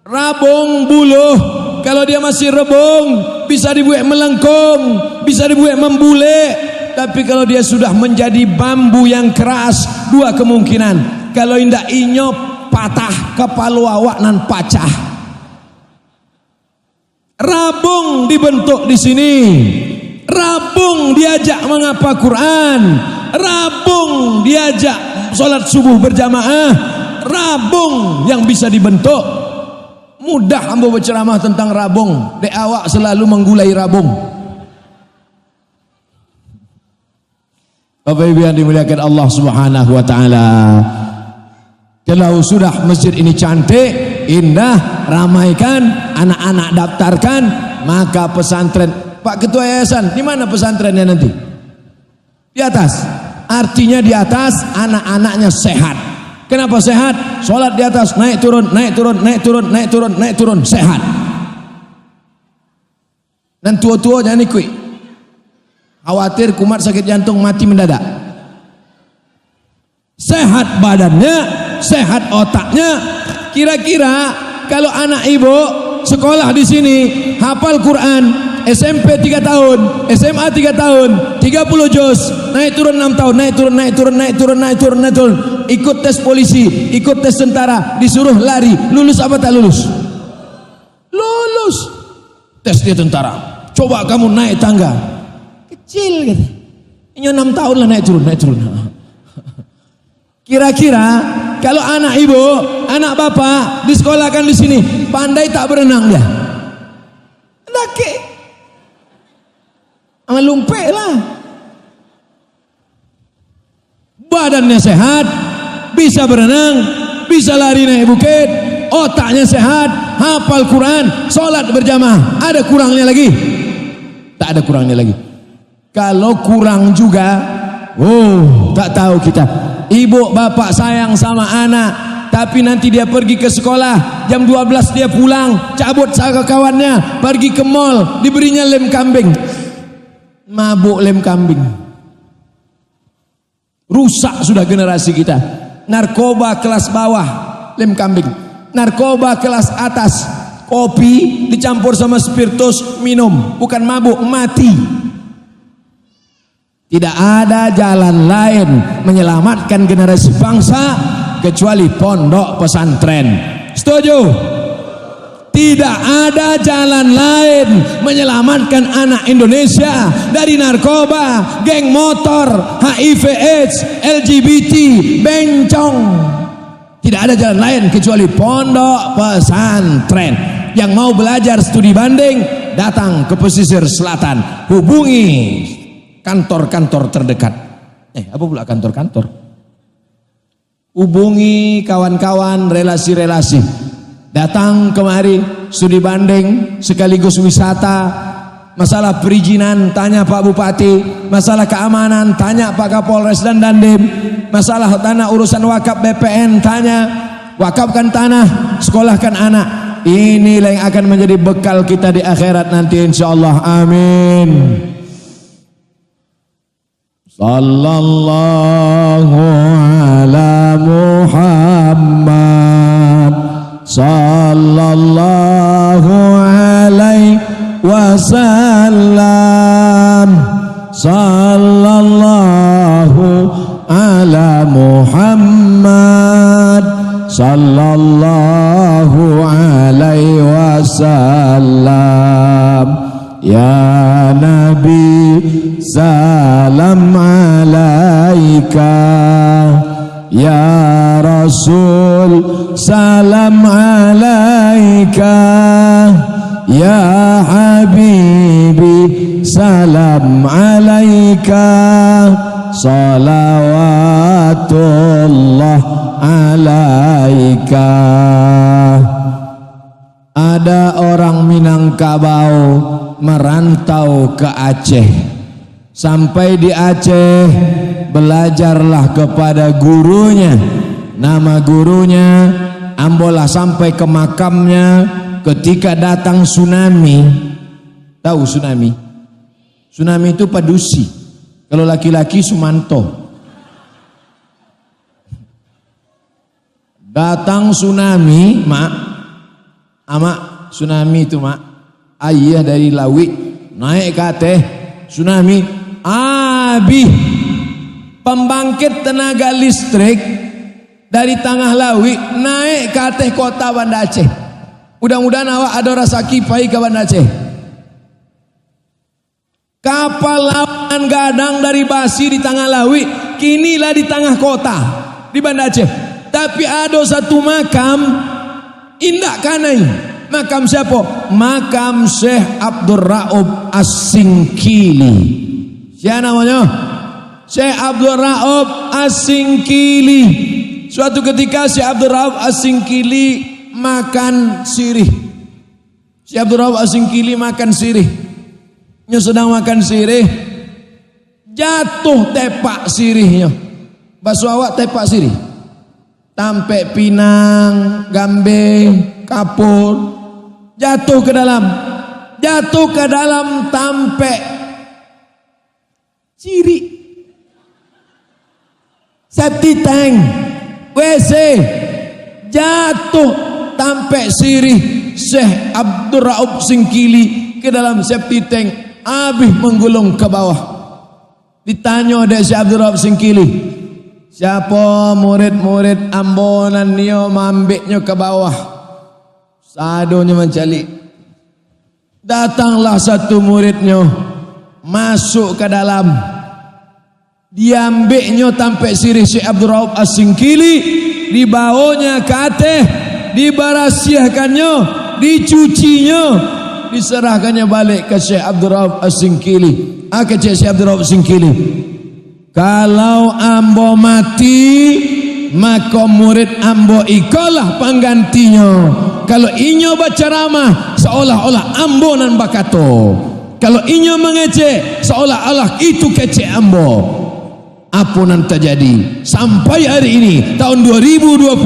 Rabung buluh. Kalau dia masih rebung, bisa dibuat melengkung, bisa dibuat membule. Tapi kalau dia sudah menjadi bambu yang keras, dua kemungkinan. Kalau indak inyop, patah kepala awak nan pacah. Rabung dibentuk di sini. Rabung diajak menghafal Quran. Rabung diajak sholat subuh berjamaah. rabung yang bisa dibentuk. Mudah ambo berceramah tentang rabung, dek awak selalu menggulai rabung. Bapak Ibu yang dimuliakan Allah Subhanahu wa taala. Kalau sudah masjid ini cantik, indah, ramaikan, anak-anak daftarkan, maka pesantren. Pak Ketua Yayasan, di mana pesantrennya nanti? Di atas. Artinya di atas anak-anaknya sehat. Kenapa sehat? Sholat di atas, naik turun, naik turun, naik turun, naik turun, naik turun, sehat. Dan tua-tua jangan ikut. Khawatir kumat sakit jantung mati mendadak. Sehat badannya, sehat otaknya. Kira-kira kalau anak ibu sekolah di sini, hafal Quran, SMP 3 tahun, SMA 3 tahun, 30 juz, naik turun 6 tahun, naik turun, naik turun, naik turun, naik turun, naik turun, ikut tes polisi, ikut tes tentara, disuruh lari, lulus apa tak lulus? Lulus. Tes dia tentara. Coba kamu naik tangga. Kecil gitu. Ini 6 tahun lah naik turun, naik turun. Kira-kira kalau anak ibu, anak bapak disekolahkan di sini, pandai tak berenang dia? Laki. Amal lumpek lah. Badannya sehat, bisa berenang, bisa lari naik bukit, otaknya sehat, hafal Quran, sholat berjamaah. Ada kurangnya lagi? Tak ada kurangnya lagi. Kalau kurang juga, tak tahu kita. Ibu bapak sayang sama anak, tapi nanti dia pergi ke sekolah, jam 12 dia pulang, cabut sama kawannya, pergi ke mall, diberinya lem kambing. Mabuk lem kambing. Rusak sudah generasi kita. Narkoba kelas bawah, lem kambing. Narkoba kelas atas, kopi dicampur sama spiritus, minum. Bukan mabuk, mati. Tidak ada jalan lain menyelamatkan generasi bangsa kecuali pondok pesantren. Setuju? Tidak ada jalan lain menyelamatkan anak Indonesia dari narkoba, geng motor, HIV/AIDS, LGBT, bencong. Tidak ada jalan lain kecuali pondok pesantren. Yang mau belajar studi banding, datang ke pesisir selatan, hubungi kantor-kantor terdekat. Apa pula kantor-kantor? Hubungi kawan-kawan, relasi-relasi. Datang kemari, studi banding sekaligus wisata. Masalah perizinan tanya Pak Bupati, masalah keamanan tanya Pak Kapolres dan Dandim, masalah tanah urusan wakaf BPN tanya, wakafkan tanah, sekolahkan anak. Inilah yang akan menjadi bekal kita di akhirat nanti insyaallah. Amin. Sallallahu ala Muhammad sallallahu alaihi wasallam. Sallallahu ala Muhammad sallallahu alaihi wasallam. Ya Nabi salam alaika, ya Rasul salam alaika, ya Habibi salam alaika, salawatullah alaika. Ada orang Minangkabau merantau ke Aceh. Sampai di Aceh, belajarlah kepada gurunya. Nama gurunya, ambolah sampai ke makamnya ketika datang tsunami. Tahu tsunami? Tsunami itu Padusi. Kalau laki-laki Sumanto. Datang tsunami, mak. Ama tsunami itu, mak. Ayah dari Lawi naik ke Aceh, tsunami. Abi, pembangkit tenaga listrik dari Tengah Lawi naik ke Aceh kota Banda Aceh. Mudah-mudahan awak ada rasa kipai ke Banda Aceh. Kapal lawan gadang dari Basi di Tengah Lawi, kinilah di tengah kota di Banda Aceh. Tapi ada satu makam indak kanai. Makam siapa? Makam Syekh Abdul Raub As-Singkili. Siapa namanya? Syekh Abdul Raub As-Singkili. Suatu ketika Syekh Abdul Raub As-Singkili makan sirih. Syekh Abdul Raub As-Singkili makan sirih. Nya sedang makan sirih, jatuh tepak sirihnya. Bakso awak tepak sirih. Tampe pinang, gambeng, kapur, jatuh ke dalam tampe ciri septic tank WC, jatuh tampe sirih Syekh Abdul Raub Singkili ke dalam septic tank, habis menggulung ke bawah. Ditanya oleh Syekh Abdul Raub Singkili, siapa murid-murid ambonan nio mambiknya ke bawah? Sadonya mencalik. Datanglah satu muridnya, masuk ke dalam, diambilnya tampe sirih Syekh Abdul Raub As-Singkili, dibawanya ke atas, dibarasiahkannya, dicucinya, diserahkannya balik ke Syekh Abdul Raub As-Singkili. Ke Syekh Abdul Raub As-Singkili, kalau ambo mati, maka murid ambo ikalah penggantinya. Kalau inyo berceramah, seolah-olah ambo nan bakato. Kalau inyo mengecek, seolah-olah itu kecek ambo. Apa nan terjadi? Sampai hari ini, tahun 2020,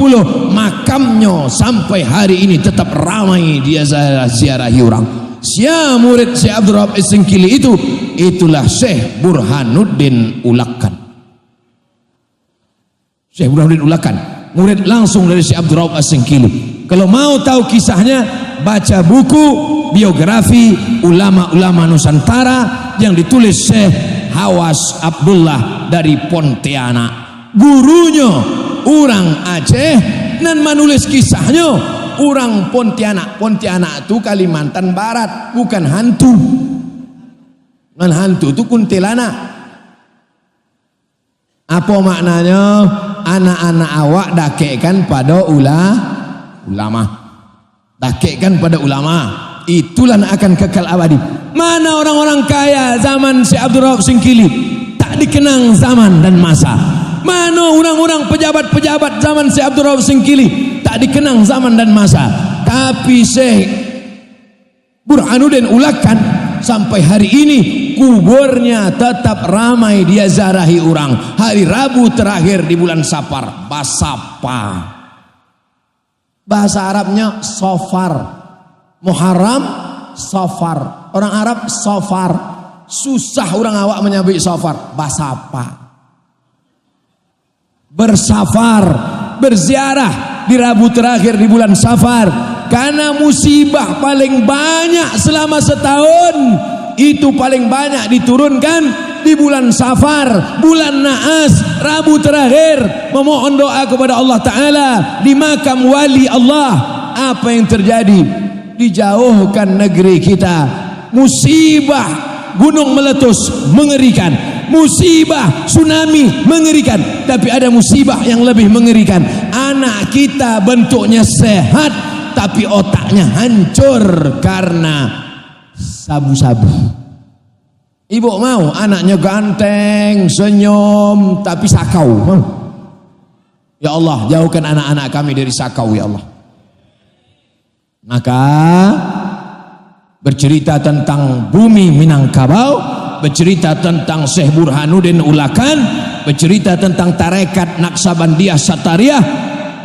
makamnya sampai hari ini tetap ramai dia ziarahi orang. Siapa murid Syekh Abdul Raub As-Singkili itu? Itulah Syekh Burhanuddin Ulakan. Syekh Burhanuddin Ulakan, murid langsung dari Syekh Abdul Raub As-Singkili. Kalau mau tahu kisahnya, baca buku biografi ulama-ulama Nusantara yang ditulis Syekh Hawas Abdullah dari Pontianak. Gurunya orang Aceh dan menulis kisahnya orang Pontianak. Pontianak itu Kalimantan Barat, bukan hantu. Dan hantu itu kuntilanak. Apa maknanya? Anak-anak awak dakekkan pada ulama, dakekkan pada ulama, itulah akan kekal abadi. Mana orang-orang kaya zaman Syekh Abdul Raub Singkili tak dikenang zaman dan masa. Mana orang-orang pejabat-pejabat zaman Syekh Abdul Raub Singkili tak dikenang zaman dan masa. Tapi Syekh Burhanuddin Ulakan sampai hari ini kuburnya tetap ramai dia ziarahi orang. Hari Rabu terakhir di bulan Safar, Basapa. Bahasa Arabnya Safar. Muharram Safar. Orang Arab Safar. Susah orang awak menyebut Safar. Basapa. Bersafar, berziarah di Rabu terakhir di bulan Safar. Karena musibah paling banyak selama setahun itu paling banyak diturunkan di bulan Safar, bulan Naas, Rabu terakhir, memohon doa kepada Allah Ta'ala di makam wali Allah. Apa yang terjadi? Dijauhkan negeri kita. Musibah gunung meletus mengerikan, musibah tsunami mengerikan, tapi ada musibah yang lebih mengerikan. Anak kita bentuknya sehat tapi otaknya hancur karena sabu-sabu. Ibu mau anaknya ganteng, senyum, tapi sakau? Mau? Ya Allah, jauhkan anak-anak kami dari sakau, ya Allah. Maka bercerita tentang bumi Minangkabau, bercerita tentang Syekh Burhanuddin Ulakan, bercerita tentang tarekat Naksabandiyah Satariyah.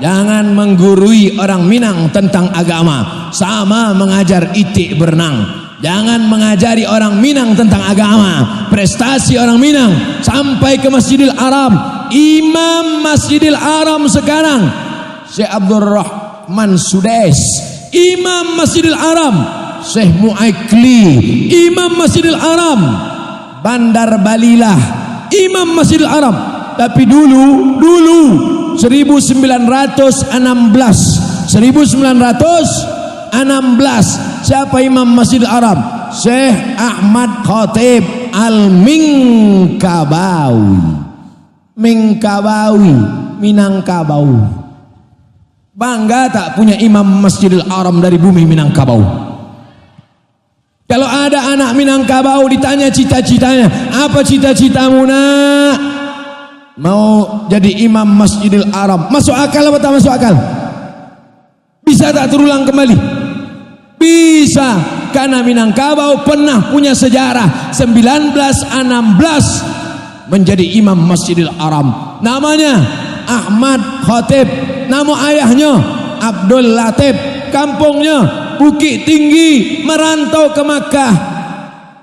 Jangan menggurui orang Minang tentang agama, sama mengajar itik berenang. Jangan mengajari orang Minang tentang agama. Prestasi orang Minang sampai ke Masjidil Haram. Imam Masjidil Haram sekarang Syekh Abdul Rahman Sudais. Imam Masjidil Haram Syekh Mu'aikli. Imam Masjidil Haram Bandar Balilah. Imam Masjidil Haram. Tapi dulu 1916 siapa Imam Masjidil Haram? Syekh Ahmad Khatib Al-Minkabawi. Minangkabau. Bangga tak punya imam Masjidil Haram dari bumi Minangkabau? Kalau ada anak Minangkabau ditanya cita-citanya, apa cita-citamu nak? Mau jadi imam Masjidil Haram. Masuk akal apa tak masuk akal? Bisa tak terulang kembali? Bisa, karena Minangkabau pernah punya sejarah 1916 menjadi imam Masjidil Haram. Namanya Ahmad Khatib, nama ayahnya Abdul Latif, kampungnya Bukit Tinggi, merantau ke Makkah.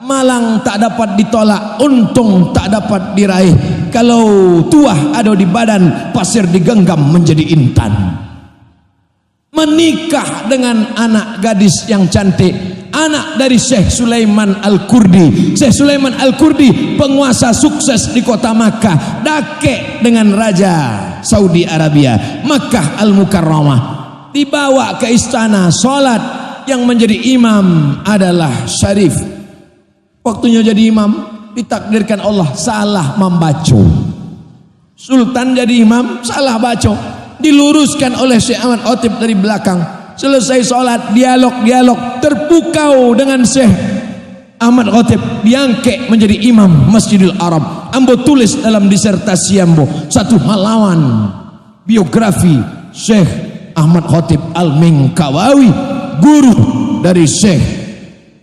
Malang tak dapat ditolak, untung tak dapat diraih. Kalau tuah ada di badan, pasir digenggam menjadi intan. Menikah dengan anak gadis yang cantik, anak dari Syekh Sulaiman Al-Kurdi. Syekh Sulaiman Al-Kurdi penguasa sukses di kota Makkah, dakek dengan Raja Saudi Arabia, Makkah Al-Mukarramah. Dibawa ke istana, sholat, yang menjadi imam adalah Syarif. Waktunya jadi imam, ditakdirkan Allah salah membaca. Sultan jadi imam, salah baca, diluruskan oleh Syekh Ahmad Khatib dari belakang. Selesai sholat, dialog, terpukau dengan Syekh Ahmad Khatib, diangkat menjadi imam Masjidil Haram. Ambo tulis dalam disertasi ambo 1 halaman biografi Syekh Ahmad Khatib Al-Minkawawi, guru dari Syekh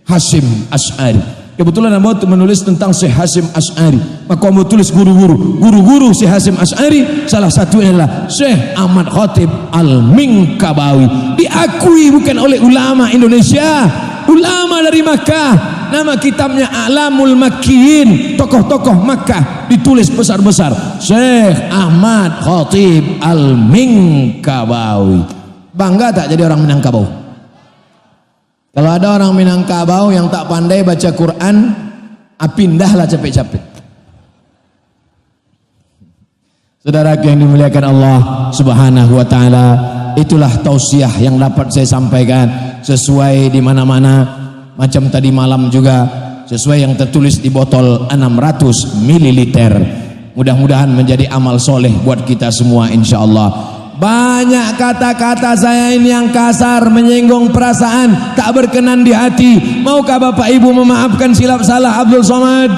Hasyim Asy'ari. Kebetulan ambo menulis tentang Syekh Hasyim Asy'ari, maka ambo tulis guru-guru Syekh Hasyim Asy'ari. Salah satunya adalah Syekh Ahmad Khatib Al-Minkawawi, diakui bukan oleh ulama Indonesia, ulama dari Makkah. Nama kitabnya A'lamul Makkiyin, tokoh-tokoh Makkah, ditulis besar-besar Syekh Ahmad Khatib Al-Minkawawi. Bangga tak jadi orang Minangkabau? Kalau ada orang Minangkabau yang tak pandai baca Quran, pindahlah capek-capek. Saudara yang dimuliakan Allah Subhanahu wa taala, itulah tausiah yang dapat saya sampaikan sesuai di mana-mana. Macam tadi malam juga sesuai yang tertulis di botol 600 ml. Mudah-mudahan menjadi amal soleh buat kita semua insyaallah. Banyak kata-kata saya ini yang kasar, menyinggung perasaan, tak berkenan di hati. Maukah Bapak Ibu memaafkan silap salah Abdul Somad?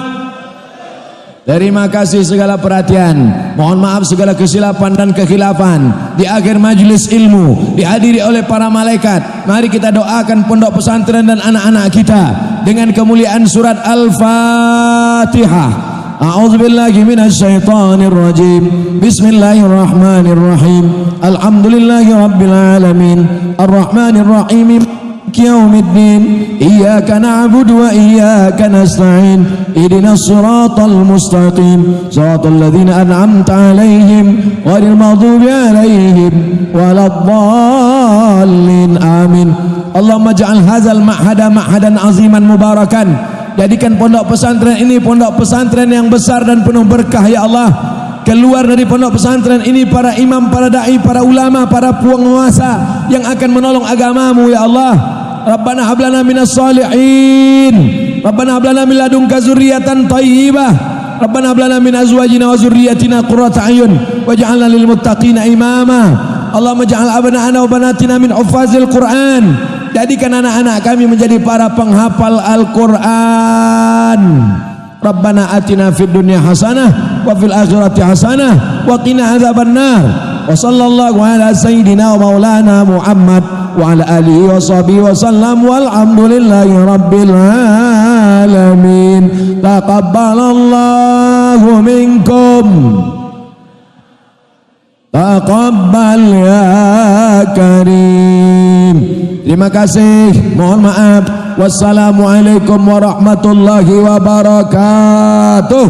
Terima kasih segala perhatian. Mohon maaf segala kesilapan dan kekhilafan. Di akhir majlis ilmu dihadiri oleh para malaikat, mari kita doakan pondok pesantren dan anak-anak kita dengan kemuliaan surat Al-Fatihah. A'udzubillahi minasyaitonir rajim. Bismillahirrahmanirrahim. Alhamdulillahi rabbil alamin. Arrahmanir rahim. Yaumiddin. Iyyaka na'budu wa iyyaka nasta'in. Ihdinas siratal mustaqim. Siratal ladzina an'amta 'alaihim ghairil maghdubi 'alaihim waladdallin. Amin. Allahumma ja'al hadzal ma'hada ma'hadan 'aziman mubarakan. Jadikan pondok pesantren ini pondok pesantren yang besar dan penuh berkah ya Allah. Keluar dari pondok pesantren ini para imam, para dai, para ulama, para penguasa yang akan menolong agamamu ya Allah. Rabbana hab lana minas solihin. Rabbana hab lana min ladunka dzurriyyatan thayyibah. Rabbana hab lana min azwajina wa dzurriyyatina qurrata a'yun waj'alna lil muttaqina imama. Allahumma ja'al abna'ana wa banatina min huffazil Qur'an. Jadikan anak-anak kami menjadi para penghafal Al-Quran. Rabbana atina fid dunya hasanah wa fil akhirati hasanah wa qina adzabannar. Wa sallallahu ala sayyidina wa maulana Muhammad wa ala alihi wa sahbihi wa sallam walhamdulillahi rabbil alamin. Taqabbalallahu minkum. Taqabbal ya karim. Terima kasih, mohon maaf. Wassalamualaikum warahmatullahi wabarakatuh.